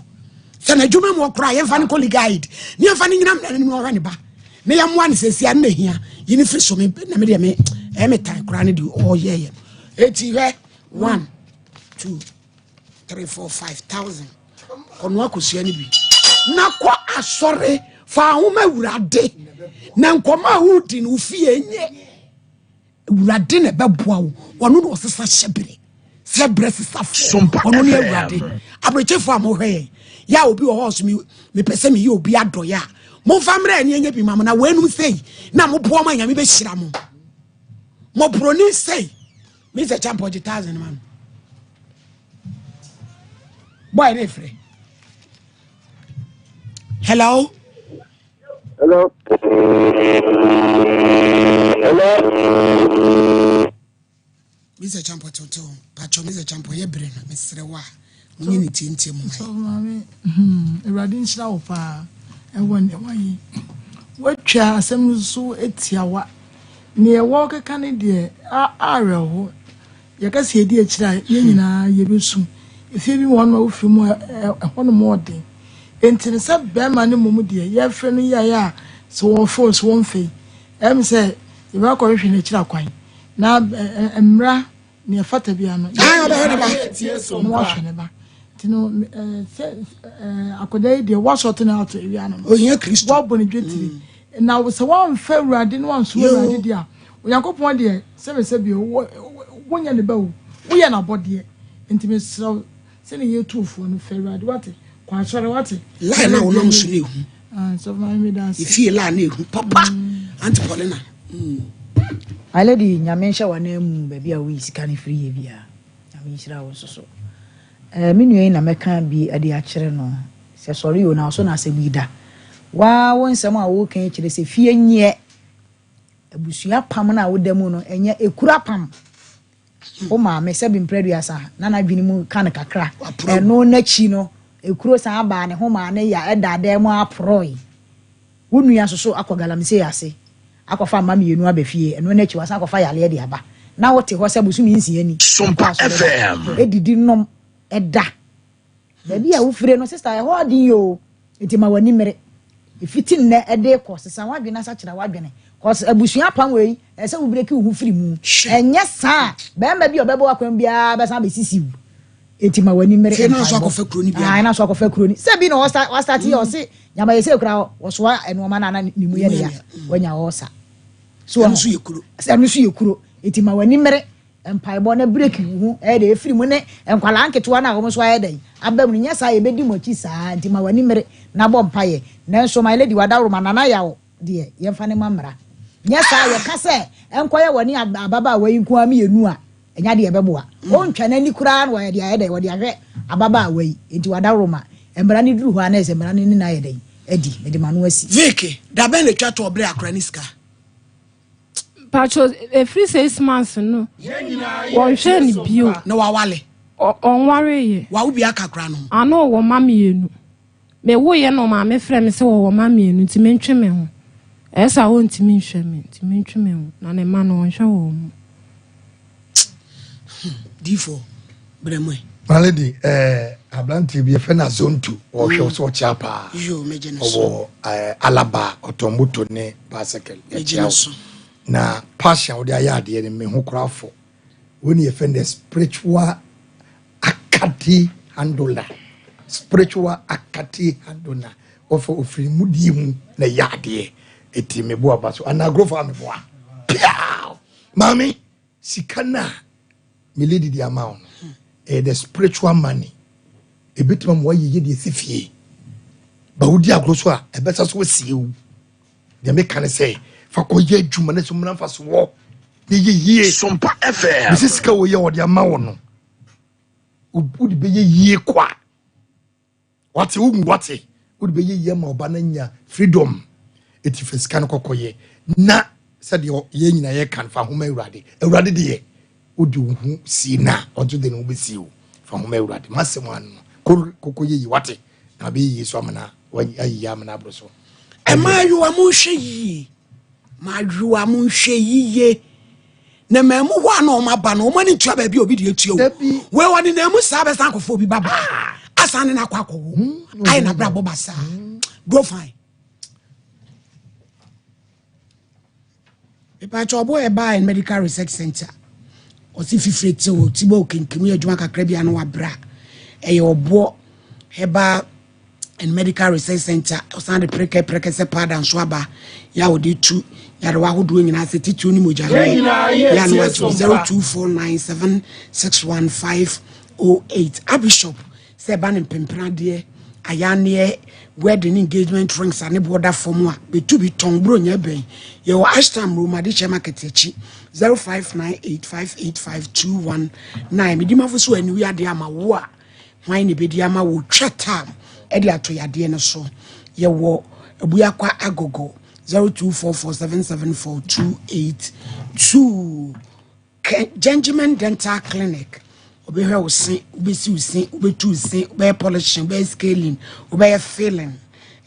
Se na adwuma mo kra ye fa ne colleague guide. Ne fa ne nyina mna ne mo hwa ne ba. Me ya mo an sesia na hia yini fish so me na me de me time kra ne di oh yeah. 1 2 3 4 5,000 onwa kosua ni bi na kwa asore fa ahoma wurade na nkoma hudi no fie nye wurade ne beboa wo wono no osesa hyebere frɛ brɛsesafo ɔno ne awurade abrɛkyɛfo a mohwɛ ya obi wɔ hɔ so mepɛ sɛ meyɛ obi adɔyɛ a momfa mmerɛ ani anya bi ma mo na wɔanum sei na moboa ma nyame bɛhyira mo mɔborɔni sei mesɛ champo gye 1000 ma no boy ne frɛ hello Mr. Champo Toto, Pacho, Mr. Champo, ye brain, Mr. Wa, we need to intim. So, mammy, a radin shroud, and when the way. What chair, some so it's ya near Walker Canada, Arrow. You can see a dear child, you will soon. If you want more day. Until some bearman, Mumudia, your friend, ya, so all force won't fee. Say, you are correction a child quine. Now, Emra. Near Fatabiano. I could a wash out out to Iriano. Oh, yeah, Christ. And now was a one fair, I didn't want to wear it. Yeah, we are go point dear, 7 Sabio, 1 year the bow. We are not body intimate so sending you 2 for the fair ride. What it? Quite sure what it. Lie now, long sleep. So my midday, if you lie, Papa, Auntie Paulina. I lady Nyamensha wa name baby a we scan free bia. Nyamensha was so. Minu na meka bi ade a kire no. Se sorry o na so na se bi da. Wa won sem a wo kan kire se fie nye. Abusua pam na wo da mu no enye ekura pam. O ma me se bi mpredua sa na na dwini mu kan kakra. No na chi no ekuro sa ba ne ho ma ne ya eda da mu aproi. Wo nua so akogalam se ase. Akofa mama yenu abefie eno na chi wasa akofa yale de aba na wote ho se busumi nsia ni Sompa FM edidi nom eda baby a wo fire no sister e ho din yo enti ma wani mere ifiti nne ede ko sesa wadwena sa kira wadwene cause abusua pam we e se wo breki wo firi mu enye sa be ma bi obebo akwan bia be sa be sisiu enti ma wani mere e na so akofa kroni bia na so akofa kroni se bi no wo start here o se nyama yese kura wo so eno ma na ni mu ye ne ya wanya wo sa so anu su yekuro enti ma wani mere empaibo na break hu e de efiri mu ne enkwala anketo na wo so ayedan abam nya sa ye bedi mochi sa enti ma wani mere na bo mpaye na so my lady wada roma na yawo de ye mfa ne mamra nya sa ye ka se enkoye wani ababa awayi ku am yenu a enya de ye beboa o ntwa na ni kura na wo ye de ayedan wo de ahwe ababa awayi enti wada roma embra ni duru ho ana se embra ni na ayedan edi me de manu asi veke da ben le twa to obre akra ni ska Pacho, free 6 months no. One share bio. No wale. On worry ye. Wa ubi akakra no. Ano wo mami yenu. Me wo ye no ma me frɛ me se wo mami yenu nti mentwe me ho. Esa wo nti menhwe me, nti mentwe me ho. Na ne ma no onhwe wo mu. D4. Bremwe. Malady abranti bi fe na zone 2 o hwe so chiapa. Yo meje no so. Alaba otomoto ne bicycle. Meje no so. Na passion wo de ayade ne me ho krafo woni ye the spiritual akati handler of ofri mudi mu na yade eti me bo abaso ana grofa me bo mami sikana me lady di amount the spiritual money e bitima mo ye de sifie ba wodi agro so a e besa so wasiu de me kan say fakoye adwuma na so mnamfa so wo ne ye Sompa FM misisika wo ye wo de ama wo no udi be ye kwa wate udi be ye ma oba na nya freedom eti fesika no kokoye na said ye nyina ye kan fa homa awurade de ye udi hu si na onto de no be si wo fa homa awurade masem anu kokoye yi wate na be yi so amana wa ayi amana abro so emayu amunhwe yi Majua munhwe yiye na memu ho na o maba na o mani tua ba bi obi de etuo we woni na mu sa be san kofo bi baba asane na kwakwo ai na bra bobasa go fine e pa chobo e ba in medical research center o si fifrete o tibo kinkimu adwuma kakra bia na wa bra e ye obo heba and medical research center osan de preke se pada nso aba ya wodi tu ya de wa hodo nyina se titu ni moja ya no 0249761508 abishop se ban pempena de ayane wedding engagement rings and border form be to be tongue bro nya ben ye wa ashtam room ade che market echi 0598585219 medima fo so ani wi ade ama wo a hwan ne bedi ama wo twatam edi ato yade no so ye wo abuyakwa agogo 0244774282 Gentleman Dental Clinic obe hwe usin obe si usin obe tu usin obe polishing obe scaling obe filling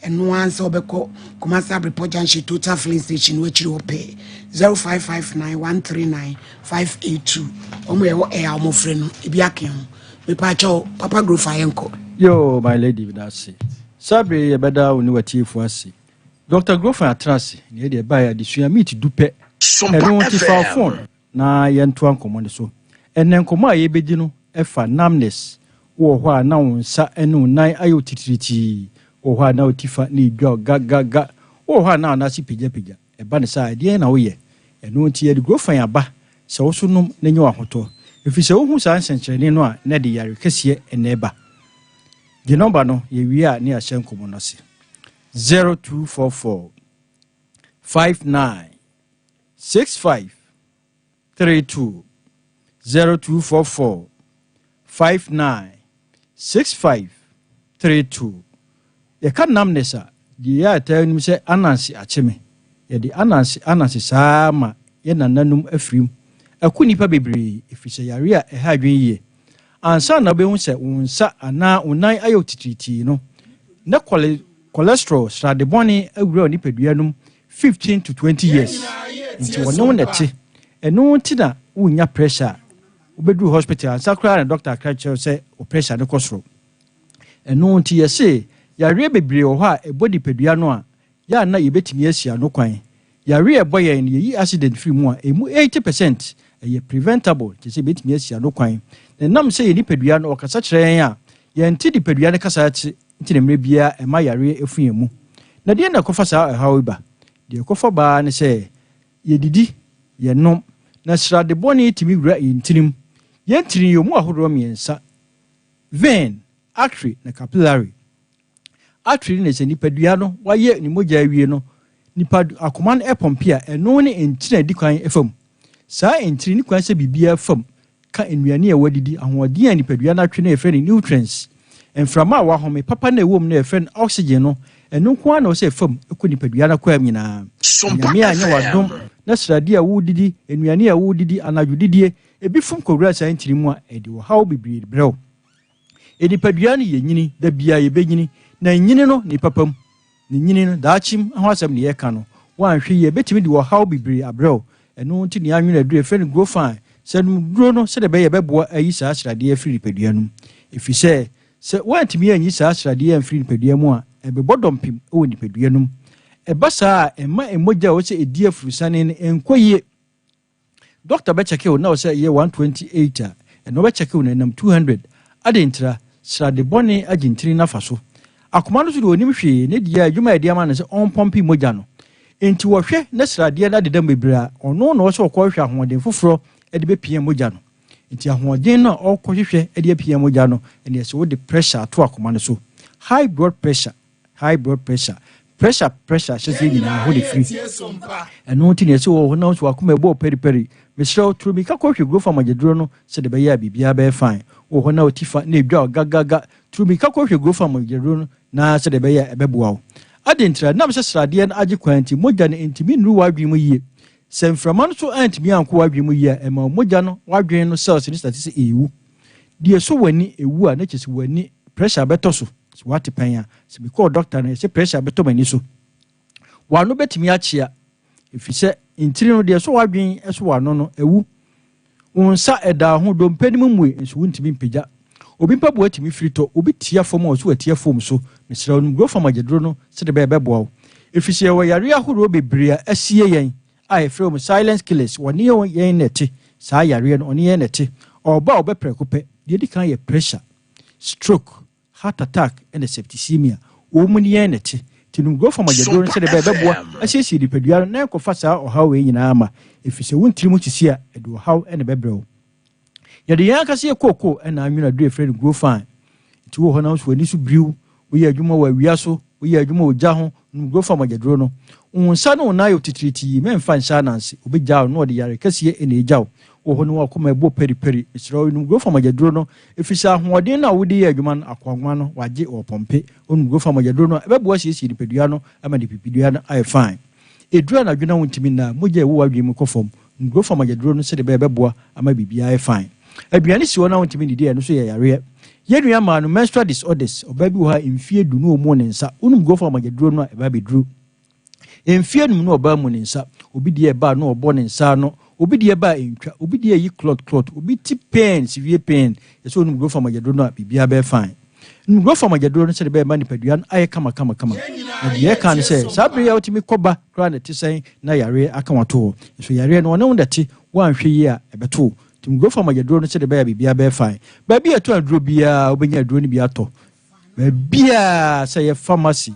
and once obe ko Kumasi report junction total filling station which you pay 0559139582 omo e wo e amo frɛ no ebi aken me pa cho papa grow fayenko yo my lady that's it sabre ye beda oni watiefo ase Dr. Grofa atrase ne de ba ya de sua meet dupe Sompa phone na yento ankomo ne so enen komo aye bedi no efa namness wo ho a na wonsa enu nan ayo titiriti wo ho a na otifa na idwa gaga wo ho a na na si pija e ba ne sa de na wo ye enu nti ye de Grofa ya ba se wo so nom na nyi wa hoto efi se wo hu sa nsenkyerene no a na de yare kese eneba the number no ye wi a ne a hyen komo no se 0244 59 65 32 0244 59 65 32 ye kan namnesa di ya ta nim se anansi acheme ye di anansi sama ye nananum afrim akunipa bebre efise yare a ha dwen ye ansa na be hu se unsa ana unan ayo titriti no na cholesterol strade boni awura ni peduanum 15 to 20 years nti wono nete eno ntina unya pressure obedu hospital ansakra na doctor crutch say o pressure ne kosoro eno nti yese yare bebre wo ha ebodi pedua no a ya na yebetimi asia no kwan yare eboye ne yi accident free mu a emu 80% eye preventable tese betimi asia no kwan na nam say ni pedua no okasa kyerɛ a yɛnti di pedua ne kasa akyi nti ne mre bia ema yare efuye mu na de na kofa sa hawo ba de kofa ba ne sɛ yedidi yenom na srade boni timi wura yintirim yentiri yomu ahoro miensa vein artery na capillary artery ne se nipadua no waye ni mogya awie no nipa akoma no epompia eno ne entina dikwan efam saa entiri ni kwan se bibia fam ka enuane ewadidi ahoɔden a nipadua na atwe na efe ne nutrients enframa wa home papa na ewom na efe oxygen no eno kwa na o se fam ekɔ nipadua na kwa nyina nyame anya wadom na srade a wudidi enuane a wudidi anadwodidie ebi fum kowura saa ntiri mu a edi wo hawo bibiri brew enipadua no ye nyini da bia ye benyini na nyini no ni papam ni nyini no daachim ho asem ne ye ka no wanhwe ye betimi di wo hawo bibiri abrew eno nti ne anwena dure fe no grow fine senu duro no se de be ye beboa ayi saa srade afiri nipadua no efi se wantimi anyi saa srade afiri nipadua mu a ebe bodompim o nipadua no ebasa ema emoja wo se edi afurusane ne enkoye doctor be check you now say ye 128 and no be check you na nam 200 adentra srade boni agintiri na faso akoma no so de onim hwe ne dia adwuma edi ama na se on pompi moja no enti wo hwe na srade na de dam bebra ono no so ko hwe ahoden foforo edi be pie moja no enti ahoden no okohwehwe edi pie moja no ene se wo de pressure to akoma no so high blood pressure pressure shese ni na ho de free eno nti ne se wo na so akoma ebo periperi mesro tru mi ka ko hwe grofa magedro no se de be ya bibia be fine wo ho na otifa na edwa gagaga tru mi ka ko hwe grofa magedro no na se de be ya ebeboa wo adentra na se srade na age kwanti moja ne intimi nru wadwe mu yie semframa no so antimi anko wadwe mu yie ema moja no wadwe no cells ni stati se ewu die so wani ewu a na chese wani pressure beto so what panya se bi call doctor na se pressure beto mani so wano betimi achia if se intiri no de so wadwen eso wano no ewu unsa eda ho do mpani mumwe nso wuntimi mpagya obi mpa bo atimi frito obi tia fom o so atia fom so mesra no go fam agedro no se de be bo if se we yare ahoro bebria asie yen ai from silence killers woni yen neti saa yare no oni yen neti oba obepre kope de di kan ye pressure stroke heart attack and septicemia wo mu ne ne te tinum go from agedro no se de beboa ahyehyɛ dipadua na ekofa saa ɔhaw we nyina ama efise wontiri mu kisi a ɛde ɔhaw ɛne bɛbrɛw yɛde yɛn akase ekoko ɛna anwuna do efrɛ no grow fine ti wo hɔ na so ani so briw wo yɛ adwuma wa wia so wo yɛ adwuma ogya ho no grow from agedro no unsa no na yo titiriti memfa nsa nanse obegyaw no de yare kase ɛna egyaw wo hɔ no akoma ebo periperi esrɛ no grow from agedro no efisa ahoɔden na wo de yɛ adwuma no akwanwa no wagye ɔpɔmpe onu grow from agedro no ɛbɛboa siesie dipadua no ama de pipidua no ayɛ fine edura na adwuna wontimi na mogya wo wadwe mu kɔfam grow from agedro no se de bɛboa ama bibia ayɛ fine aduane si wona wontimi didi no so yɛ yare yɛnua ma no menstrual disorders oba bi wo ha mfie du no omo ne nsa unum grow from agedro no eba beduru mfie num no oba mu ne nsa obi de eba no obɔ ne nsa no obi de eba entwa obi de yi clot obi ti pain severe pain yeso unum grow from agedro no bibia be fine unum grow from agedro no se de be ma nipadua no aye kama na de ka no se sabre ya otimi koba kra na tisen na yare aka wato so yare no wona ndate wanhwe yi a ebeto tim grow from agedro no se de be bibia be fine ba bia to aduro bia obenya aduro ni bia to ba bia say ye pharmacy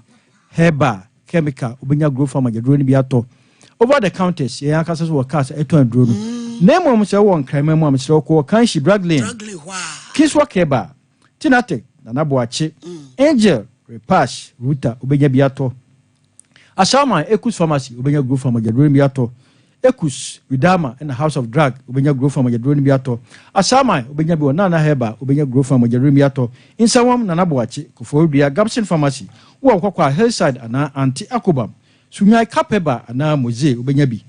Herbal chemical obenya grow from agedro ni bia to over the counters ye aka so workers eto aduro no name mo se won krama mu am se ko kan shi braglin kiswa keba tinate na naboache angel repash ruta obenya bia to asama ekus pharmacy obenya grow from agedro ni bia to ekus widama in the house of drug obenya grow from agedro ni bia to asama obenya bi na Herbal obenya grow from agedro ni bia to insawam na naboache kofodua Gabson pharmacy wo kwakwa hillside ana anti akobam sunyai kapeba ana moze obenya bi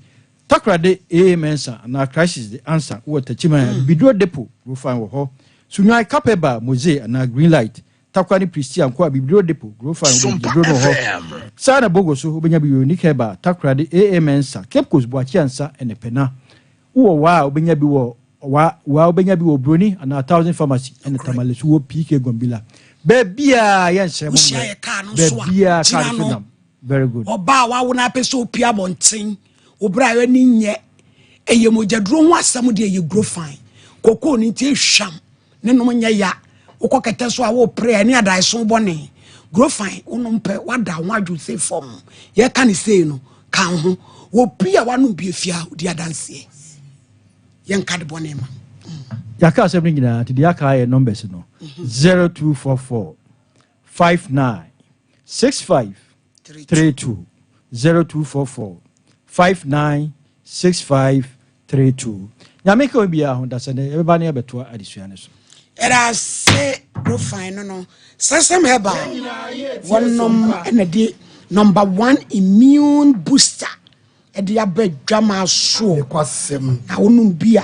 takrade mensa ana crisis the answer wo tachima bidro depot grow fine wo ho sunyai kapeba moze ana green light takwani Christian kwa bidro depot grow fine bidro no ho sana bogoso obenya bi unique Herbal takrade mensa Cape Coast boachi ansa ene pena wo wa obenya bi wo wa obenya bi wo broni ana 1000 pharmacy ene tamalesu wo PK Gombila bebia yen shemo bebia kanam very good oba wa wona pese opia bonten obra yo ni nye eyemojaduro ho asam de ye grow fine koko ni tie hwam ne no nya ya ukokete so a wo prayer ni adai so bone grow fine unum pe wada ho adwo say form ye kan say no kan ho wo pia wanu bi afia di adanse yen kad bone ma yaka asem nyina ti yaka ye numbers no 0244 59 65 32 0244 59 65 32 nyame ka obi a ho da se ne eba ne beto adisuane so era se grow fine no sesame Herbal one number 1 immune booster edi abadwama so ekwasem na wonu bia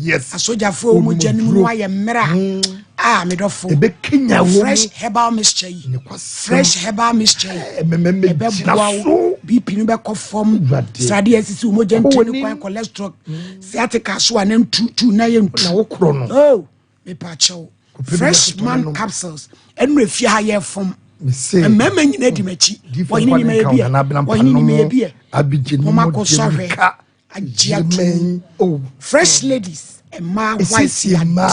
yes asoja fo mu janim no aye mera medofo ebe kenya wo fresh Herbal mixture fresh Herbal mixture ebe so BP no be confirm stradi asisi mo jantini kwan cholesterol sciatica so anan tutu na ye na wo kro no me pa chew fresh man capsules enre fi ha ye fom mama nyina di machi woni ni me bia woni ni me bia abijini mo ko sorry ajia tu fresh ladies e ma white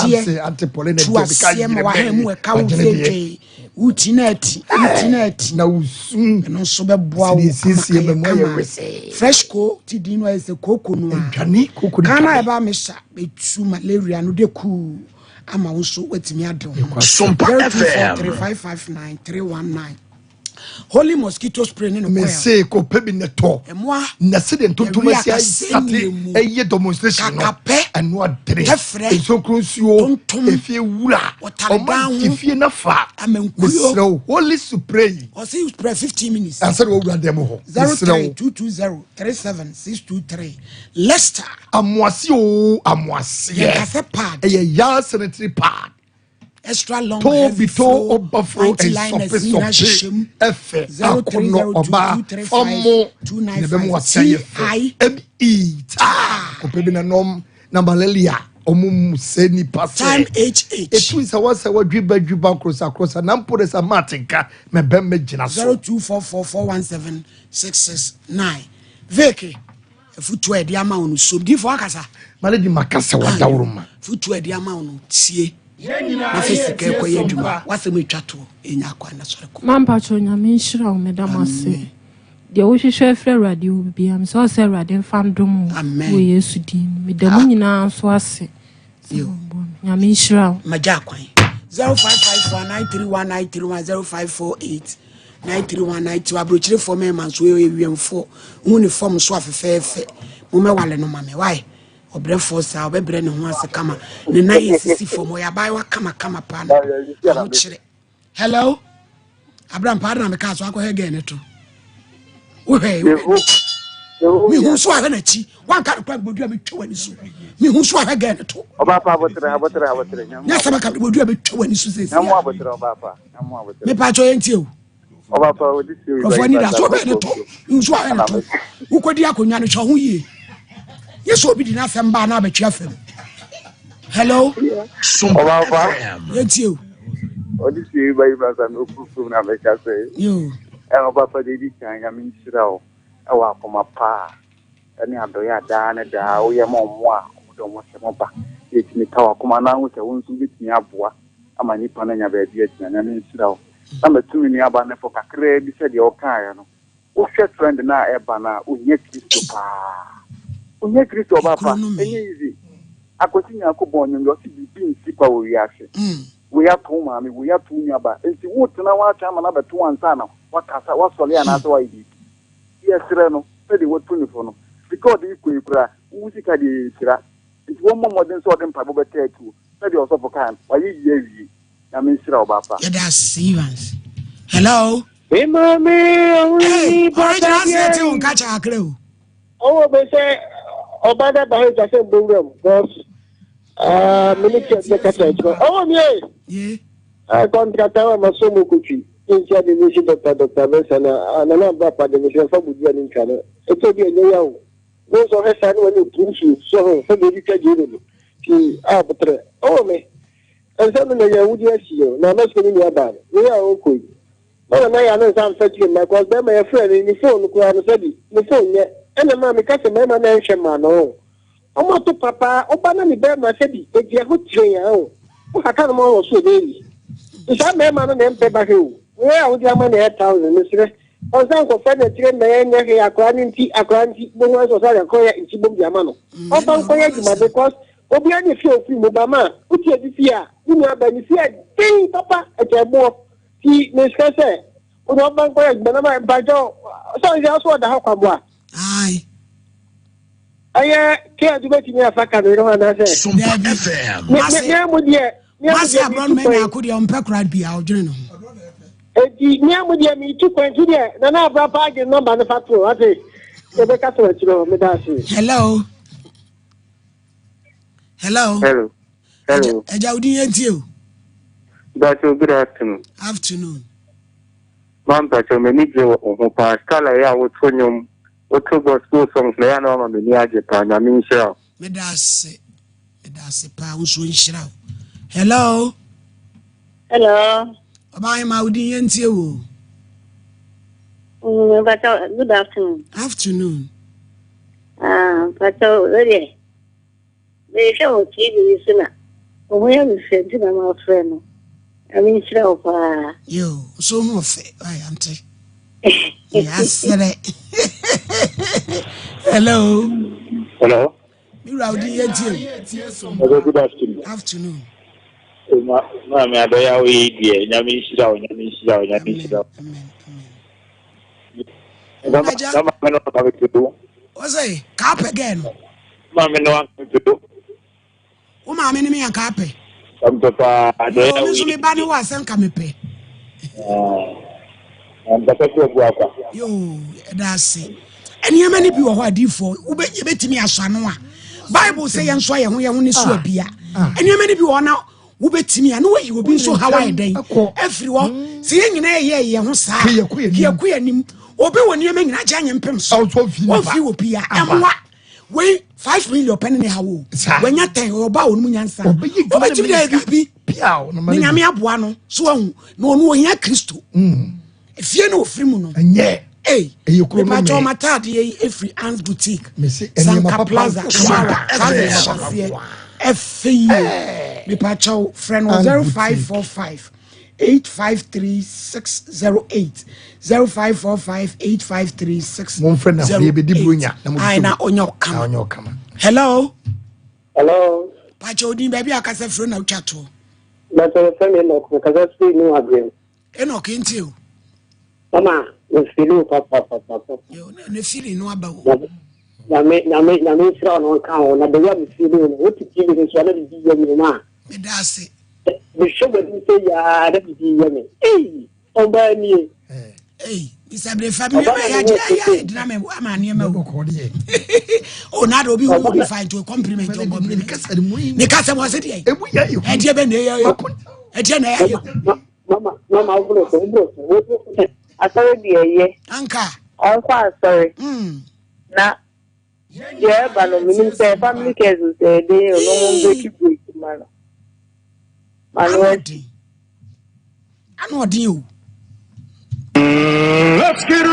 dia antipolene de bika wa hemu e ka wo feje utineti na usum no so be boa wo fresh ko ti di no ese koko no adwane koko ni kana e ba me sha betu malaria no de ku ama wo so wetimi adon Sompa FM 3559319 holy mosquito spray no me say ko pebi neto na se de ntotoma si asate eye demonstration no anu adre eso kronsuo efie wura omantifie na fa mesro holy spray o say spray 15 minutes answer wo wura dem ho 0220376623 Leicester amwase eye ya sanitary pad extra long heavy flow overflow and surface efe akono oba omo nebe mo ateye me ko pebi na nom na malaria omo seni passe etu isa wasa wadwiba krosa na mpore sa matinka me bem me gina so 0244417669 veke futu edi ama onu so di fo akasa maledi makasa wadawruma futu edi ama onu tie na fisika ko ye dwuma wasem etwa to enya kwa na sore ko mampa cho nyame nhyira wo medam ase de wo hwehwe afre radio bi am so se radio fandom wo yesu din medam nyina so ase yo nyame nhyira wo maja kwan 0554931931 05489319 abrochire for me man so ewiemfo huni form so afefefe mo me wale no mame why obre force a obebre ne ho ase kama ne na yesisi form ya bai wa kama pa na ho chire hello Abraham pardon me ka so akọ hege ne to wo he mi hu so ahwe na chi wan ka kwa bodua me twa wani so mi hu so ahwe ge ne to oba pa abotre nya sama ka bodua me twa wani so sesi amu abotre oba pa me pa cho yenti o oba pa odi si o ofo ni da so be ne to hu so ahwe na to wo kodi akonwa no cho ho yie yeso obi di na fem ba na abetua fem hello oba pa yenti o odi si ba iba sa no kuku na me ka se yo oba pa de di kan ya min sira awa akoma pa ani adoya da na da wo ye mo do mo se mo ba yetimi tawa kuma na hu se won su bitimi aboa ama ni pa na nya ba bi atina na min sira o na matumi ni aba na fo kakre bi se de o kan ya no wo hwe trend na e ba na onye Kristo pa onye Kristo ba pa enye easy akosinya ko bonyo ndo si bi nsi pa wo wiase wo ya to ma mi wo ya to nya ba enti wo tena wa ta ma na ba to ansa na wakasa wasole ana so wa ibi yesre no pe de wo to ni fo no because the ikura wusi ka de tira nti wo mo modern so dem pa bo beta tu pe de osofo kan wa yi yewi na me sira obapa yeah that's serious hello hey mami hey original set on catch akre o o be say obada ba he just bongram boss minute de catch o mi yeah contract wa masomo kuchi incha de ni Dr. Besana na ba pa de ni fa budia ni nkana eto bi enye yawo no so he sa ni woni tunsu so so de ka jiro no ti abutre o me ensa no ya wudi asiyo na masko ni ya ba ni ya o koi na ya no sam fa ti na ko be ma ya friend ni phone ko anu sabi ni phone ye ena ma me ka se ma na nhwe ma no o mo to papa o ba na ni be ma sabi e je ho tire ya o ka ka no mo so de ni isa me ma no na mpe ba he o we a wudi ama na 1000 ni sire o san ko fa na tire na ye nya he akwa nti bo nwa so sa ko ya nti bo biama no o ban ko ya juma because obi ani fi ofi mo ba ma uti edi fi a ni aba ni fi a tin papa e je bo ti me skase o do ban ko ya juma na ma ba jo so ya so da ha kwa bo ai aya ke adu be ti ni afaka no ro na se Sompa FM me mo die masi abron me na akodi o mpe crowd bia o dwene no edi ni amu dia mi 2.2 dia na na bra pa ge number na fatro ate e be ka to chiro me da si hello eja udi yenti o that's good afternoon man pa cho me ni je o pa skala ya wo tonyom o to gospel songs na ya na ma me ni age pa na mi nshira me da se pa unso nshira hello Bye, Maudi and Tio. But good afternoon. Afternoon. But already they show TV listener. We have said to my friend. I mean, you so more fair. I am. Yes, hello. You are the good afternoon. Afternoon. Ma me adoya we die nyame nshira o What's say carp again? Ma me no to o ma me ni me carp papa adoya we so me ba ni wa sem ka me pe papa ko bu akwa yo that's it eni ma ni bi wo ho adifo wo be betimi aso ano a Bible say yen so ye ho ni so abia eni ma ni bi wo na wo betimi a no we obi so hawaii den every one se yen nyina ye ho sa ye nim obi woni ma nyina ja nyempem so wo fi wo bia emwa we 5 million penny ne hawo wanya 10 oba wonu nyansa obetimi da bi piao no me nyame aboa no so hu no no ohia Kristo efie no ofrimu no enye ma jo matade every Anne's boutique Sanka Plaza Shara Efie Me pacho friend was 0545 853-608 0545-853-608. Mon friend na be di brunya na mo. Ai na onyo kama. Hello. Hello. Pacho di baby akasa friend na uchato. Na to friend no ko kaza speak no agree. Enoch ntio. Mama, we feel papa. Yo, ne feel no aba wo. Na me sira no kan o na de ya me feel no. What ti me so na di me ma. Me da se. Me show me say ya da di me. Eh, oba ni. Eh, isabre family ya diname ama ne ma wo. O na do bi wo find to compliment on me kasa mo yi. Ne kasa mo se de. E bu ya yi. E de be ne ya yo. E de na ya yo. Mama, bro. Asori di eye. Anka. Onko asori. Na yeah, but no meaning say family cases say they no one break break man. Ano di o. Let's get